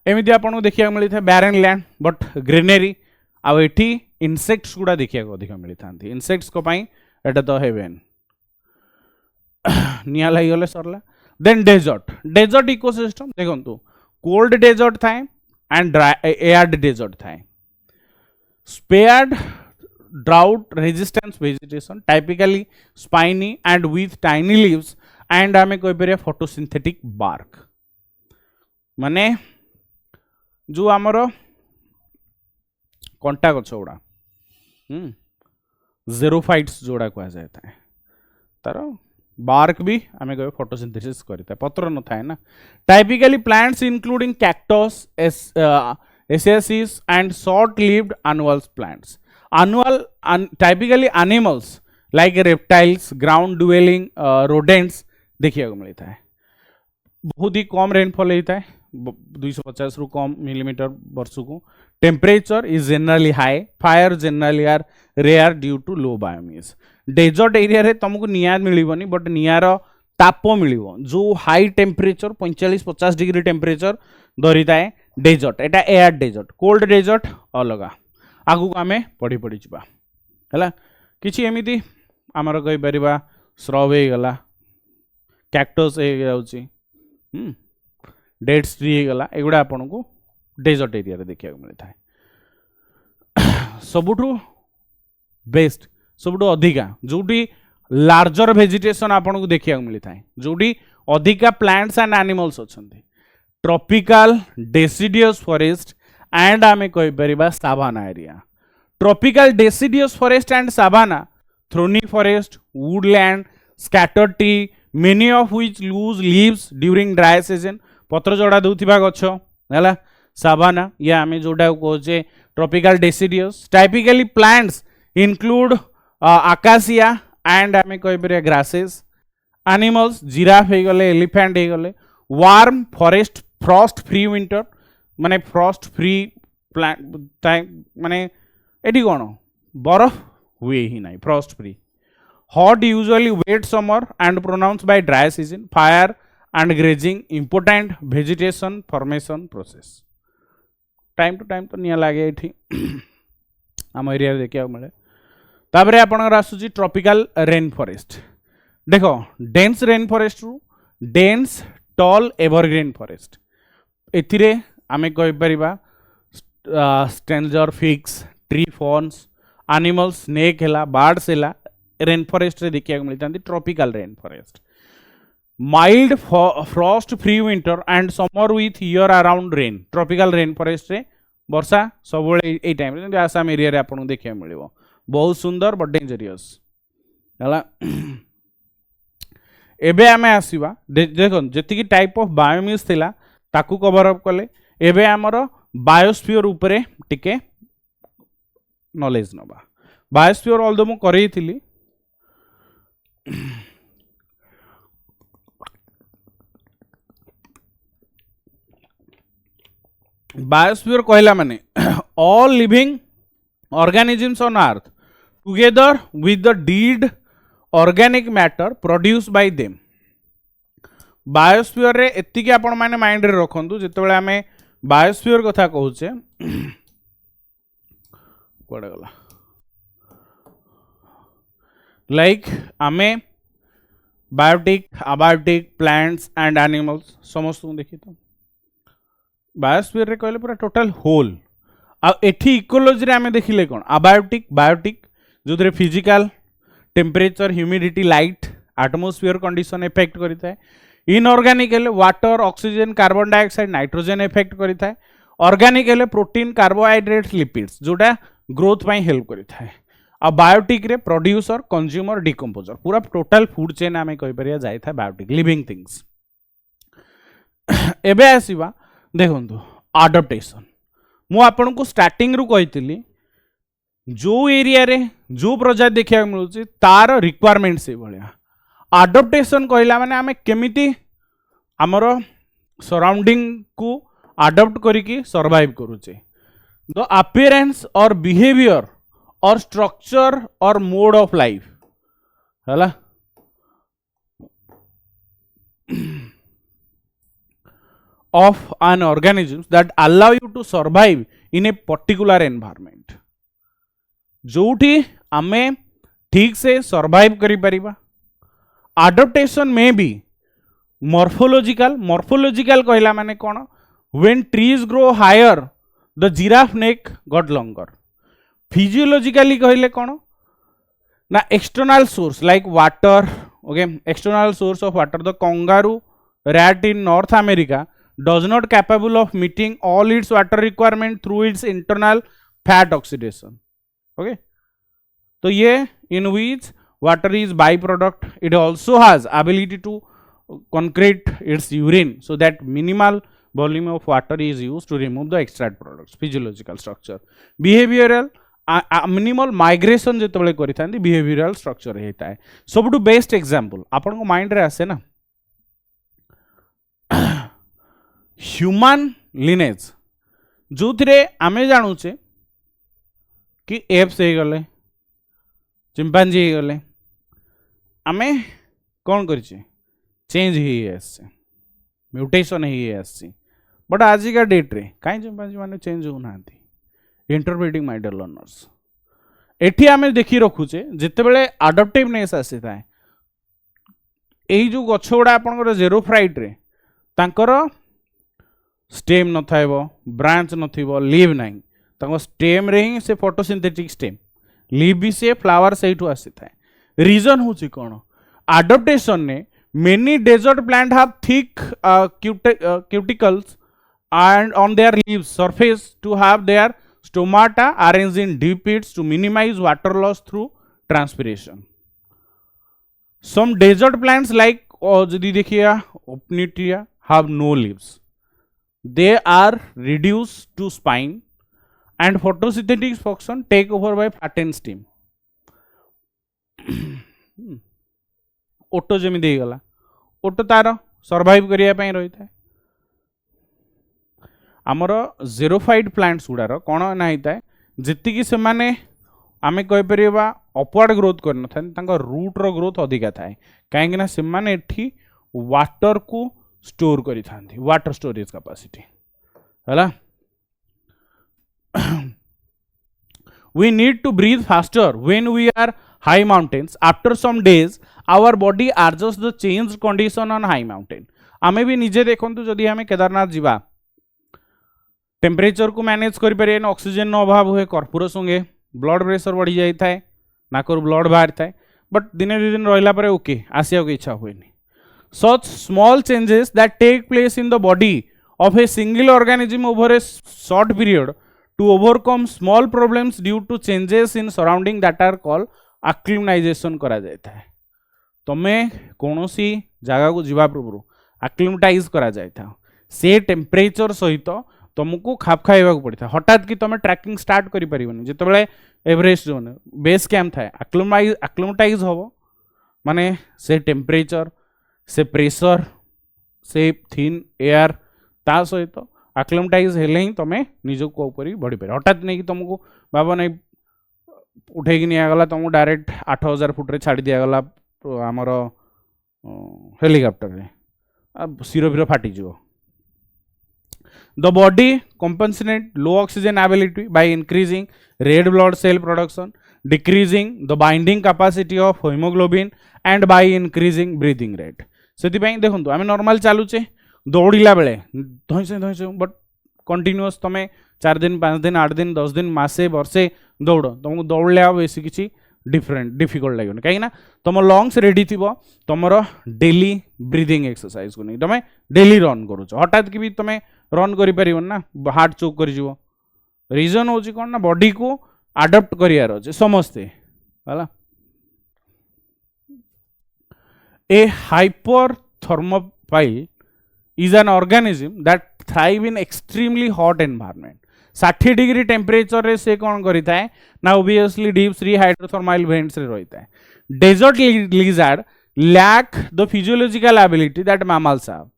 Speaker 1: एमिति आपन देखिया मिली था बैरन लैंड बट ग्रीनरी आउ एठी इनसेक्ट्स गुड़ा देखिया अधिक मिली था इनसेक्ट्स को पाई एटा तो हेवेन निया लगी गले सरला देन डेजर्ट इकोसिस्टम देखंतु कोल्ड डेजर्ट थाए एंड ड्राई एयर्ड डेजर्ट थाए sparse drought resistance vegetation typically spiny and with tiny leaves and आमे कोई पर फोटोसिंथेटिक बार्क माने जो आमर कंटा गछ गुड़ा जेरोफाइट्स जोड़ा कह जाए तार बार्क भी आम कह फोटोसिंथेसिस करता पत्र न थाए ना typically plants including cactus acacias and short lived annuals plants annual typically animals like reptiles ground dwelling rodents देखिए मिलता है बहुत ही कम रेनफॉल होता है 250 रु कम मिलीमीटर वर्ष को temperature is generally high fire generally are rare due to low biomass desert area रे तुमको निया मिलबनी बट नियार ताप मिलिबो जो हाई टेम्परेचर 45-50 डिग्री टेम्परेचर धरी थाए डेजर्ट एटा एयर डेजर्ट कोल्ड डेजर्ट अलग आगु को आमे पढ़ी पढ़ी जा है कि एमती आमर कहीपर श्रब हो गला कैक्टस हो डेट्स ट्री हो गला एगुड़ा आपन को डेजर्ट एरिया रे देखा मिलता है सबुठु बेस्ट सबुठु अधिका जोटी लार्जर वेजिटेशन आपन को देखा मिलता है जोटी अधिका प्लांट्स एंड एनिमल्स अच्छे ट्रॉपिकल डेसिडियस फॉरेस्ट एंड आमे कहीपर savanna area tropical deciduous forest and savanna thorny forest woodland scatter tree many of which lose leaves during dry season पत्र जड़ा दूथिबा गछ हैला साभाना या आमे जोडा कहचे tropical deciduous typically plants include acacia and आमे कहीपर ग्रासेस एनिमल्स जिराफ हो गले एलिफेंट हो गले warm forest frost free winter माने फ्रॉस्ट फ्री प्लांट माने एटी कौन बरफ हुए ही नहीं frost free hot usually wet summer and pronounce by dry season fire and grazing important vegetation formation process time to time तो निया लगे ये आम एरिया देखा मिले तापर आपनकर आसुची ट्रॉपिकल रेन फॉरेस्ट देखो डेंस रेन फॉरेस्ट रु डेंस टॉल एवरग्रीन फॉरेस्ट एथिरे आमे कहीपर strangler figs tree ferns animals snake है बार्ड्स है रेन फॉरेस्ट रे देखा मिलता tropical rain forest mild frost free winter and summer with year around rain tropical rain forest रे वर्षा सब ए टाइम रे आसाम एरिया रे आपन देखिया मिलिबो बहुत सुंदर बट डेंजरियस हला एबे आमे आसीबा देखन जेतिकी टाइप ऑफ बायोमिस थिला ताकू कवर अप कले एबे हमर बायोस्फीयर उपरे टिके नॉलेज नबा बायोस्फीयर ऑल्दो मु करई थिली बायोस्फीयर कहला माने all living organisms on earth together with the dead organic matter produced by them biosphere रे एतिकी आपण माने माइंड रे रखंतु जेतेबेले आमे बायोस्फीयर कथा कहूचे कोडे गला लाइक आमे biotic abiotic plants and animals समस्त देखि तो बायोस्फीयर रे कहले पूरा टोटल होल आ एठी इकोलॉजी रे आमे देखिले कोन अबायोटिक बायोटिक जोदरे physical temperature humidity light atmosphere condition effect करिता है इनऑर्गेनिक हेले water oxygen carbon dioxide nitrogen effect करिता है ऑर्गेनिक हेले प्रोटीन कार्बोहाइड्रेट्स लिपिड्स जोटा ग्रोथ पई हेल्प करिता है आ बायोटिक रे प्रोड्यूसर कंज्यूमर डिकंपोजर पूरा टोटल फूड चेन आमे कहि परिया जाय था बायोटिक लिविंग थिंग्स एबे आसीबा देखंतु अडॉप्टेशन मु आपन को स्टार्टिंग रु कहितली जो एरिया रे जो प्रजाति देखिया मिलुची तार रिक्वायरमेंट से भलिया अडॉप्टेशन कहला माने आमे केमिति हमरो सराउंडिंग को अडॉप्ट करिकि सर्वाइव करूचे द अपीयरेंस और बिहेवियर और स्ट्रक्चर और मोड ऑफ लाइफ हला of an organism that allow you to survive in a particular environment जोठी आमे ठीक से सर्वाइव करि परिबा अडॉप्टेशन में भी मॉर्फोलॉजिकल कहला माने कोन when trees grow higher the giraffe neck got longer physiologically कहले कोन ना external source like water okay external source of water the kangaroo rat in North America does not capable of meeting all its water requirement through its internal fat oxidation okay तो ये in which water is byproduct it also has ability to concrete its urine so that minimal volume of water is used to remove the extract products physiological structure behavioral minimal migration जेतबेले करिथांती behavioral structure हेता है सबटू best example आपन को mind रे आसे ना human lineage जो आमे जानुचे कि एप्स हो गले चिंपांजी हो गले आमे कौन करिचे चेंज ही म्यूटेशन ही बट आजिका डेट रे कहीं चिंपांजी माने चेंज हो नांती इंटरप्रेटिंग माय डियर लर्नर्स एठी आमे देखि रखुचे जेतेबेले अडॉप्टिवनेस आसी थाए एही जो गछ गुडा आपनकर जेरोफ्राइट रे तांकर स्टेम न थाइबो ब्रांच न थिबो लीव नाही तांको स्टेम रे ही से फोटोसिंथेटिक स्टेम लीव भी से फ्लावर सेठू आसी थाए रीजन होची कोन अडॉप्टेशन ने many desert plant have thick cuticles and on their leaves surface to have their stomata arranged in deep pits to minimize water loss through transpiration. Some desert plants like जदि देखिए Opnitria have no leaves. They are reduced to spine and photosynthetic function take over by fat and steam. ओटो जमी दे गला auto तार survive करिया पई रही था आमर जेरोफाइड प्लांट्स गुडार कौन ना होता है जी से माने आमे कहि परिबा अपवर्ड ग्रोथ कर न था रूट रो ग्रोथ अधिका थाए कहीं ना से माने एठी वाटर को स्टोर करी थांती वाटर स्टोरेज कैपेसिटी हैला we need to breathe faster when we are high mountains after some days our body adjusts the changed condition on high mountain आमे भी निजे देखंतु जदि आमे केदारनाथ जीवा टेम्परेचर को मैनेज करि परिए न ऑक्सीजन नो अभाव हुए कर्पूर संगे ब्लड प्रेशर बढ़ी जाई थाए नाकर ब्लड बाहर थाए बट दिने दि दिन रहिला परे ओके आसिया को इच्छा हुए नहीं such small changes that take place in the body of a single organism over a short period to overcome small problems due to changes in surrounding that are called acclimatization करा जाता है। तमे कौनसी जगह को जीवा पूर्व acclimatize करा जाता से टेम्परेचर सहित तुमको खाप खाइबा पड़ता हठात कि तुम ट्रैकिंग स्टार्ट करि परिबनी जेतेबेले एवरेस्ट जोन बेस कैंप थाए acclimatize हबो माने से टेम्परेचर से प्रेशर से थिन एयर ता सहित acclimatize हेले ही तुम निजक को ऊपर बढ़ी पारे हठात नहीं कि तुमको बाबा नहीं उठे कि नहीं गला तुमको डायरेक्ट 8000 फुट रे छाड़ी दिया गला आमर हेलिकॉप्टर रे अब सिरो फिरो फाटी जीवो। The body compensate low oxygen availability by increasing red blood cell production, decreasing the binding capacity of hemoglobin and by increasing breathing rate। सेति पई देखंतु आमे नॉर्मल चालुचे दौड़िला बेले धइसे बट कंटिन्यूअस तमे 4 दिन 5 दिन 8 दिन 10 दिन मासे वर्षे दौड़ तुमको दौड़ले बेसी किछि डिफरेंट डिफिकल्ट लागोनी कहीं ना तुम लंग्स रेडी थी तुम डेली ब्रीदिंग एक्सरसाइज को नहीं तुम डेली रन करुच हठात कि भी तुम रन कर ना हार्ट चोक कर रीजन हूँ कौन ना बॉडी को अडप्ट करार अच्छे समस्ते है। A hyperthermophile is an organism that thrive in extremely hot environment 60 degree temperature रे से कौन करता है ना obviously deep sea hydrothermal vents रे रहता है। Desert lizard lack the physiological ability that mammals have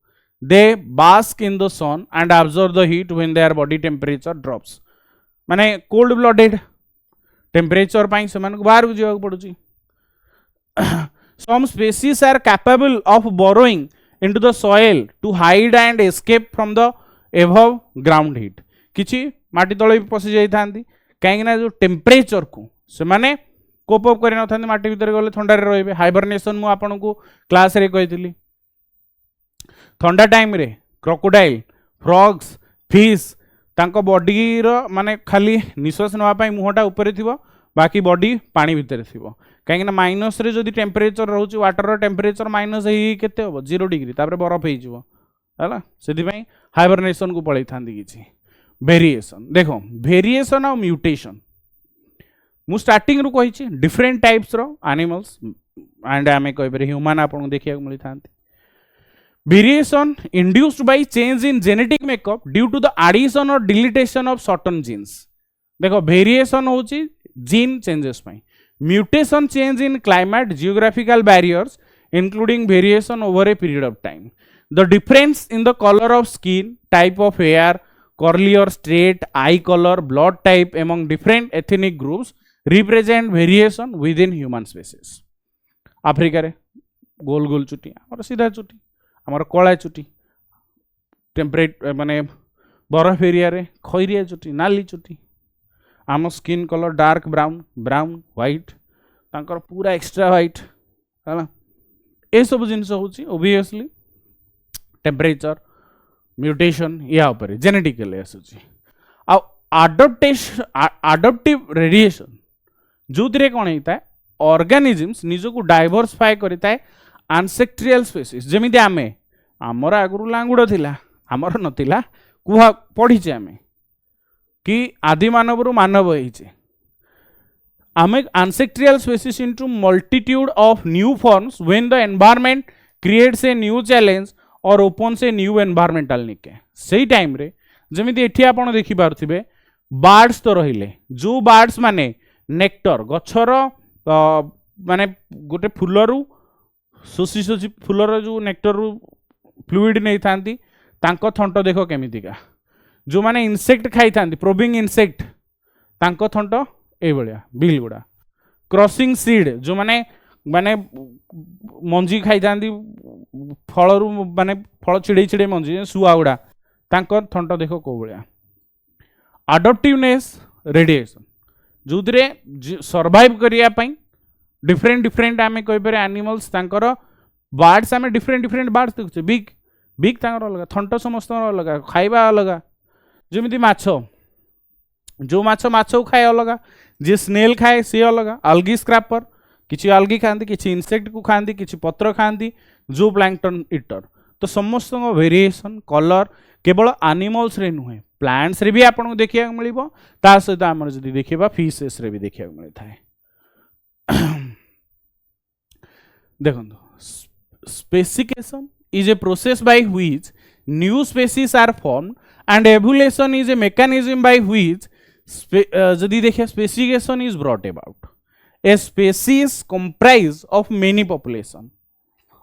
Speaker 1: they bask in the sun and observe the heat when their body temperature drops माने कोल्ड ब्लडेड टेम्परेचर पाई से मानको बाहर को जावक पड़ुची। Some species are capable of burrowing into the soil to hide and escape from the above ground heat किछि माटी तले पशि जाइथा कहीं जो टेम्परेचर को से माने कोप अप कर माटी भीतर गले ठंडारे रहिबे हाइबरनेशन मु आपन को क्लास रे कहितली ठंडा टाइम रे क्रोकोडाइल फ्रॉग्स फिश तांको बॉडी रो माने खाली निश्वास नवा पई मुहटा ऊपर थिबो बाकी बॉडी पानी भीतर थिबो कहीं माइनस रे जदि टेम्परेचर रहउची वाटर रो टेम्परेचर माइनस ही केते हो 0 डिग्री तापर बरफ हे जिवो हला सेति पई हाइबरनेशन को पळै थांदी किछि। वेरिएशन देखो वेरिएशन और म्यूटेशन मु स्टार्टिंग रु कहि डिफरेंट टाइप्स रो एनिमल्स एंड आमे कहि पर ह्यूमन आपन देखिया मिली थांती। Variation induced by change in genetic makeup due to the addition और डिलीटेशन ऑफ सर्टेन जीन्स देखो वेरिएशन होची जीन चेंजेस पई mutation change in climate geographical barriers including variation over a period of time the difference in the colour of skin type of hair curly or straight eye color blood type among different ethnic groups represent variation within human species। Africa रे गोल गोल चुटी आमर सीधा चुटी आमर कला चुटी temperate माने बरफ area रे खैरिया चुटी नाली चुटी आम skin colour dark brown brown white तांकर पूरा एक्स्ट्रा व्हाइट है ए सब जिनस होची ओबियसली टेम्परेचर म्यूटेशन या ऊपर जेनेटिकली आसूची आडप्टिव रेडिएशन जो कौन होता है ऑर्गेनिजम्स निजको डाइवर्सिफाई करता है आनसेक्ट्रियल स्पेसीज जमी आमे आमर आगु लांगुड़ थिला आमर नथिला कुहा पढ़ीचे आमे कि आदि मानव मानव होइचे आमे ancestral species into multitude of new forms when the environment creates a new challenge or opens a new environmental niche सही टाइम रे जमिति एठी आपण देखि पारथिबे बार्ड्स तो रहिले जो बार्ड्स माने नेक्टर गछर माने गोटे फुलरू सोसी सोसी फुलर जो नेक्टर फ्लूइड नहीं थांती तांको थंट देखो केमितिका जो माने इंसेक्ट खाई थांती प्रोबिंग इंसेक्ट तांको थंट ए भलिया बिल गुडा क्रॉसिंग सीड जो माने माने मंजी खाई थांती फलरू माने फल छिड़े छिड़े मंजी सुआ गुडा तांको थंट देखो को भलिया अडप्टिवनेस रेडिएशन जो सर्वाइव करिया पई डिफरेंट डिफरेंट आमे कहि पारे एनिमल्स तांकर बार्ड्स आमे डिफरेंट डिफरेंट बार्ड्स देखुचे बिग बिग तांकर अलग थंट समस्त अलग खाइबा अलग जेमिति माछो जो माछो माछो खाए अलग जे स्नेल खाए सी अलग अलगी स्क्रैपर किछि अलगी खांती किछि इंसेक्ट को खांती किछि पत्र खांती जो प्लांक्टन इटर तो समस्त वेरिएशन कलर केवल एनिमल्स रे नुहे प्लांट्स रे भी आपको देखा मिल ता सहित आम जब देखा फिशेस रे भी देखा मिलता है देखो speciation is a process by which new species are formed and evolution is a mechanism by which जदि देखिए speciation is brought about a species comprised of many population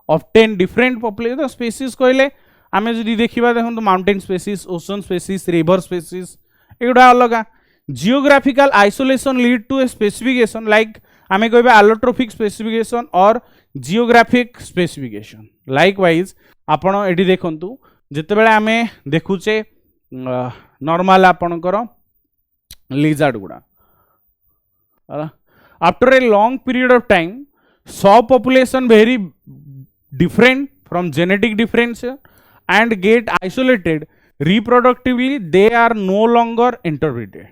Speaker 1: of 10 different population species कहले आमे जदि देखिबा देखो mountain species ocean species river species एगुड़ा अलग geographical isolation lead to a specification like आमे कहबे एलोट्रोफिक स्पेसिफिकेशन और जियोग्राफिक स्पेसिफिकेशन लाइक वाइज आपण एटी देखंतु जेतेबेले आमे देखुचे नॉर्मल आपणकर लिजार्ड गुड़ा after a long period of time subpopulation very different from genetic difference and get isolated reproductively they are no longer interbreeded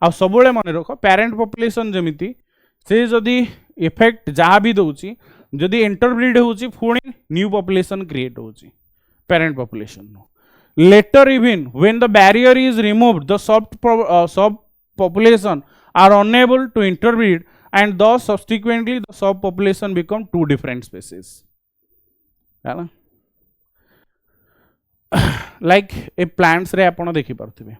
Speaker 1: आ सब मन रख पेरेंट पॉपुलेशन जमीती से जदि इफेक्ट जहाँ भी दउची जदि इंटरब्रीड होची पुणी न्यू पॉपुलेशन क्रिएट होची parent population later even when the barrier is removed the sub population are unable to interbreed and thus subsequently the sub population become two different species like a plants रे आपण देखि पारथिबे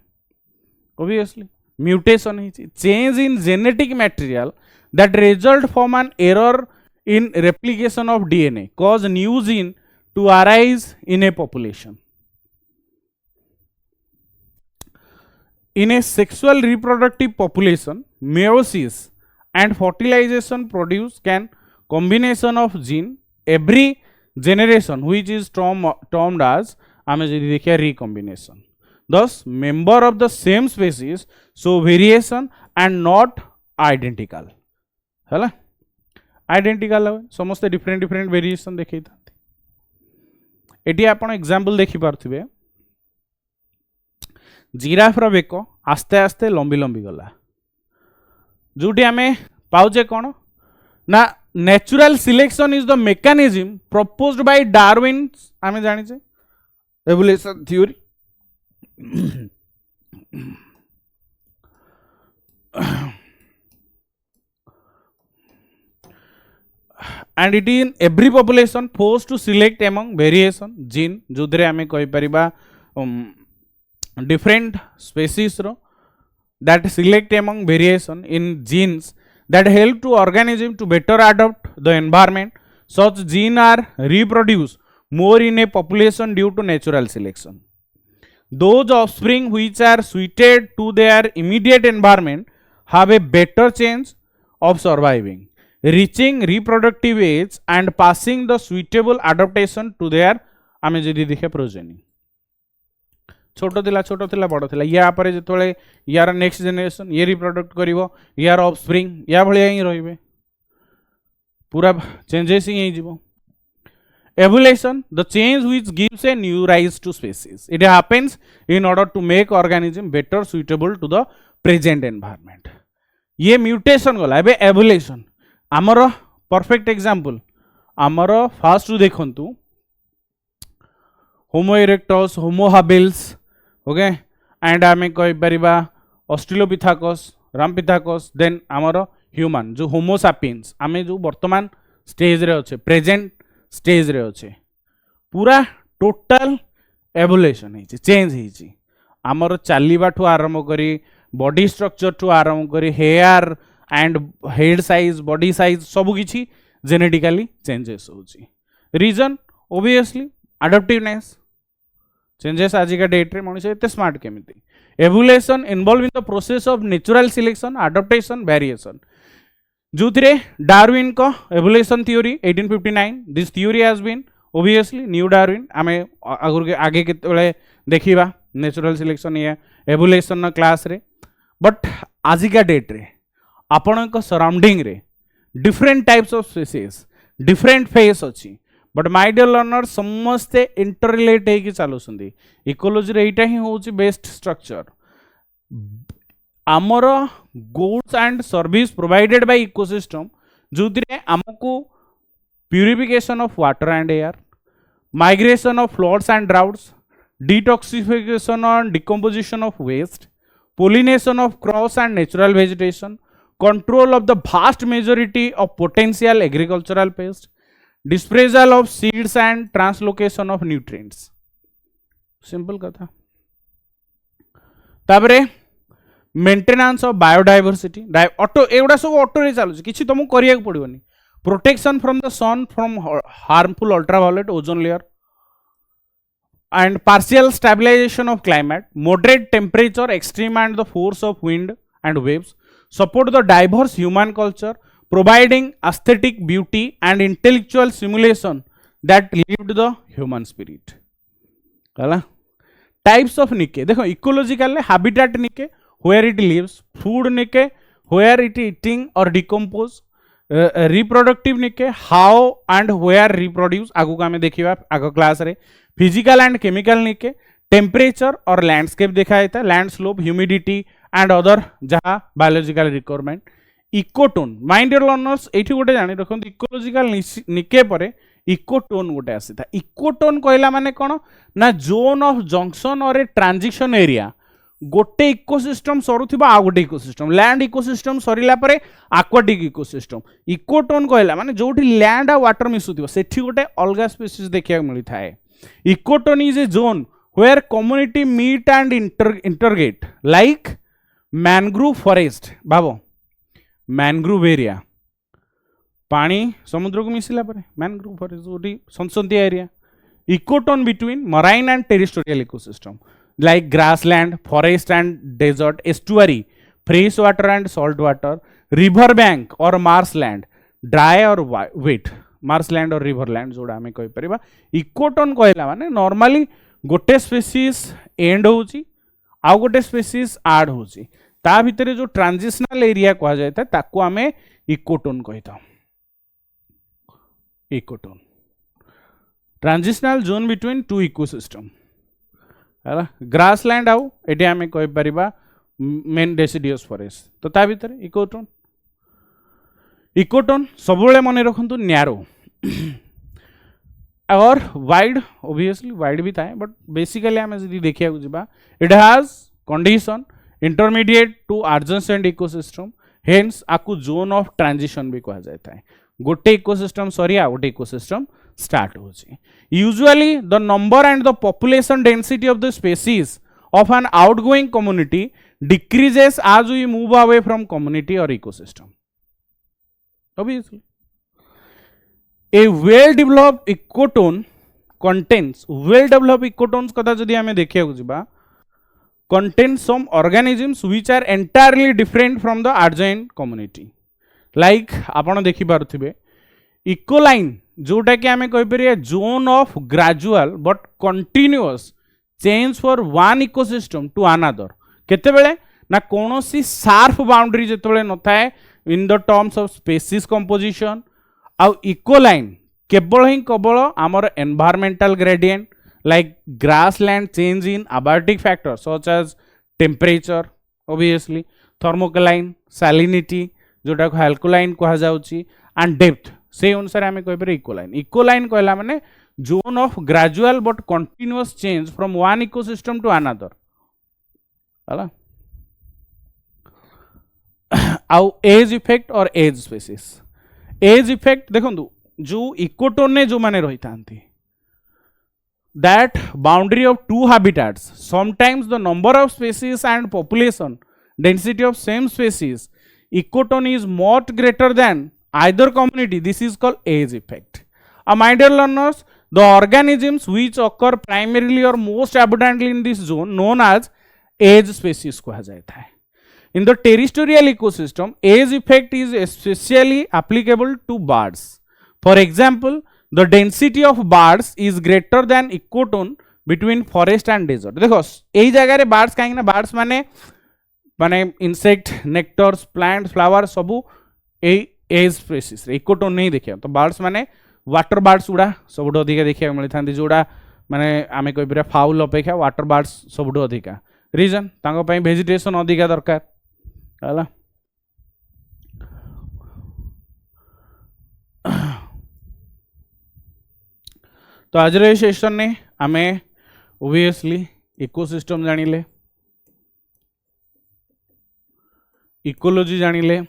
Speaker 1: obviously mutation है change in genetic material that result from an error in replication of DNA cause new gene to arise in a population. In a sexual reproductive population, meiosis and fertilization produce can combination of gene every generation which is termed as आमे जदि देखिया recombination. Thus, member of the same species show variation and not identical. है identical समस्त different different variation देखई था eighty आपण example देखि पारथिबे giraffe रो bake आस्ते आस्ते लंबी लंबी गला जोटी आमे पाउचे कोन ना natural selection is the mechanism proposed by Darwin आमे जानि छे evolution theory and it in every population forced to select among variation gene जोदरे आमे कहि परिबा different species row that select among variation in genes that help to organism to better adapt the environment such gene are reproduced more in a population due to natural selection those offspring which are suited to their immediate environment have a better chance of surviving reaching reproductive age and passing the suitable adaptation to their आमे जदि देखे progeny छोट थिला बड़ थिला या परे जेतोले यार नेक्स्ट जनरेशन ये रिप्रोडक्ट करिवो यार ऑफस्प्रिंग या भलिया ही रहिबे पूरा चेंजेस ही जिवो evolution the change which gives a new rise to species it happens in order to make organism better suitable to the present environment ये म्यूटेशन गला एबे evolution आमर परफेक्ट एग्जांपल आमर फास्ट देखंतु होमो इरेक्टस होमो हाबिल्स ओके एंड आमे कहि परिबा Australopithecus रामपिथेकस then आमर human जो होमो सैपियंस आमे जो वर्तमान स्टेज रे अच्छे प्रेजेंट स्टेज रे अच्छे पूरा टोटल एवोल्यूशन है चेंज है आमर चलवा ठू आरंभ करी बॉडी स्ट्रक्चर ठू आरंभ करी hair and head size body size सब किछि जेनेटिकली चेंजेस होची रीजन ओबियसली अडॉप्टिवनेस चेंजेस आज का डेट रे मनुष्य एते स्मार्ट केमिति evolution involve in the process of natural selection adaptation variation जोथिरे डार्विन को evolution theory 1859 this theory has been obviously new Darwin आमे आगे केतबेले देखिबा नेचुरल सिलेक्शन या एवोल्यूशन क्लास रे बट आज का डेट रे आपण सराउंडिंग रे different types of species different face अच्छी बट माय डियर लर्नर समस्ते इंटररिलेट होगी चलुंट इकोलॉजी रे एटा ही होची बेस्ट स्ट्रक्चर आमर goods and service provided by ecosystem जो आमको purification of water and air, migration of floods and droughts, detoxification and decomposition of waste, pollination of crops and natural vegetation, control of the vast majority of potential agricultural pests, dispersal of seeds and translocation of nutrients. Simple कथा. तापरे maintenance of biodiversity auto एगुड़ा सब auto रे चलुछि किछि तुमको करिया पड़िबनी. Protection from the sun from harmful ultraviolet ozone layer and partial stabilization of climate, moderate temperature, extreme and the force of wind and waves, support the diverse human culture, providing aesthetic beauty and intellectual stimulation that lift the human spirit. Kala? Types of Nikke. देखो ecological habitat Nikke, where it lives, food Nikke, where it eating or decompose, reproductive Nikke, how and where reproduce, आगु का हमें देखिए आगो class रे, physical and chemical निके, temperature और landscape देखा जाता है, land slope, humidity and other जहाँ biological requirement. Ecotone mind learners एठी गोटे जानि रखन इकोलॉजिकल निके परे इकोटोन गोटे आसी था. इकोटोन कहला माने कोन ना जोन ऑफ जंक्शन और ए ट्रांजिशन एरिया गोटे इकोसिस्टम सरुथिबा आ गोटे इकोसिस्टम, लैंड इकोसिस्टम सरिला परे एक्वाटिक इकोसिस्टम. इकोटोन कहला माने जोठी लैंड आ वाटर मिसुथिबो सेठी गोटे अलगा स्पीसीज देखिया मिली थाए. Ecotone is a zone where community meet and intergate, like mangrove forest. भावो mangrove area पानी समुद्र को मिसिला परे mangrove forest जोटी संसंती area. Ecotone between marine and terrestrial ecosystem like grassland, forest and desert, estuary, fresh water and salt water, river bank or marshland, dry or wet. मार्सलैंड और रिवरलैंड जोड़ा आम कहीपर. इकोटोन कहला माने नॉर्मली गोटे स्पेसीज एंड होची आउ गोटे स्पेसीज आड होची ता भितरे जो ट्रांजिशनल एरिया कहा जाता है ताको आमे इकोटोन कहिता. Ecotone transitional zone between two ecosystem हैला. ग्रासलैंड आउ एटी आमे कहि परिबा मेन डेसिडियस फॉरेस्ट. तो ता भितरे इकोटोन. इकोटोन सब मन रखु नैरो और वाइड, ओबियसली वाइड भी थाए बट बेसिकली आम देखा जा it has condition intermediate to adjacent ecosystem, hence आकु जोन ऑफ ट्रांजिशन भी कहा जाता है. गोटे इकोसिस्टम सरी आ गोटे इकोसिस्टम स्टार्ट होची. Usually the number and the population density of the species of an outgoing community decreases as we move away from community or ecosystem. Obviously, a well-developed ecotone contains well-developed ecotones कथा जदि हमें देखिया कुछ contains some organisms which are entirely different from the adjacent community. Like आपण देखि पारुथिबे इकोलाइन जोटा कि हमें कहि परिया zone of gradual but continuous change for one ecosystem to another. केते बेले ना कोनोसी शार्प बाउंड्री जेतबेले न थाए in the terms of species composition. आउ इकोलाइन केवल ही केवल आमर environmental gradient like grassland change in abayotic factors such as temperature, obviously thermocline, salinity जोटा को alkaline कहा जाउची and depth से अनुसार हमें कहि पर इकोलाइन. इकोलाइन कहला माने zone of gradual but continuous change from one ecosystem to another हला. आउ एज इफेक्ट और एज स्पेसीज. एज इफेक्ट देखो जो इकोटोन ने जो माने रही थांती that boundary of two habitats sometimes the number of species and population density of same species ecotone is much greater than either community. This is called edge effect. My dear learners, the organisms which occur primarily और most abundantly in this zone known as edge species कहा जाता है. In the terrestrial ecosystem, age effect is especially applicable to birds. For example, the density of birds is greater than ecotone between forest and desert. देखो यही जगह रे birds कहीं ना birds माने insect, nectars, plants, flowers सबू age species ecotone नहीं देखिया. तो birds माने water birds उड़ा सबुठ अधिका देखिया मिली थांती जोड़ा माने आमे कोई बिरा फाउल अपेक्षा water birds सबुठ अधिका. रीजन तांको पई vegetation अधिका दरकार हला. तो आज ये सेशन ने आमे ओबियसली इकोसिस्टम जानिले, इकोलॉजी जानिले,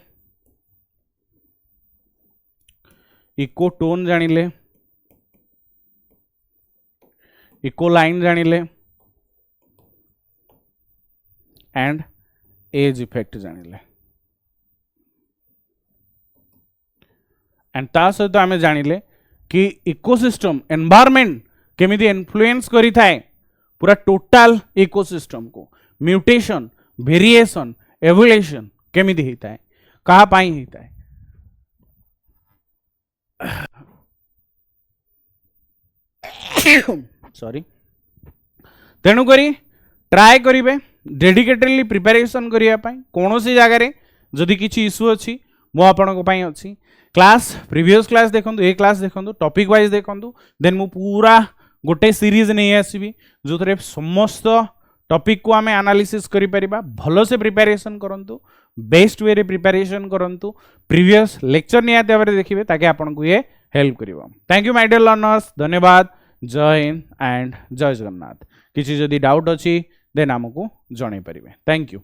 Speaker 1: इकोटोन जानिले, इकोलाइन जानिले एंड एज इफेक्ट जानिले एंड ता सहित आमे जानिले कि इकोसिस्टम एनवायरनमेंट केमिति इन्फ्लुएंस करी थाए पूरा टोटल इकोसिस्टम को, म्यूटेशन, वेरिएशन, एवोल्यूशन केमिति होता है, कहा पाई होता है। सॉरी, तेणु करी ट्राए करिवे डेडिकेटेडली प्रिपरेशन करिया पाई। कोनोसी जगह रे जदि किछि इशू अछि मो आपन को पाई अछि। क्लास प्रीवियस क्लास देखंतु, ए क्लास देखंतु, टॉपिक वाइज देखंतु, देन मु पूरा गोटे सीरीज नहीं आसीबी जो थरे समस्त टॉपिक को आमे एनालिसिस करि परिबा। भलो से प्रिपरेशन करंतु, बेस्ट वे रे प्रिपरेशन करंतु, प्रीवियस लेक्चर निया देवरे देखिबे ताकि आपन को ये हेल्प करिवो। Thank you my dear learners, धन्यवाद। जय हिंद एंड जय जगन्नाथ। किसी जदि डाउट अछि देन हमको जणाई परिबे। Thank you.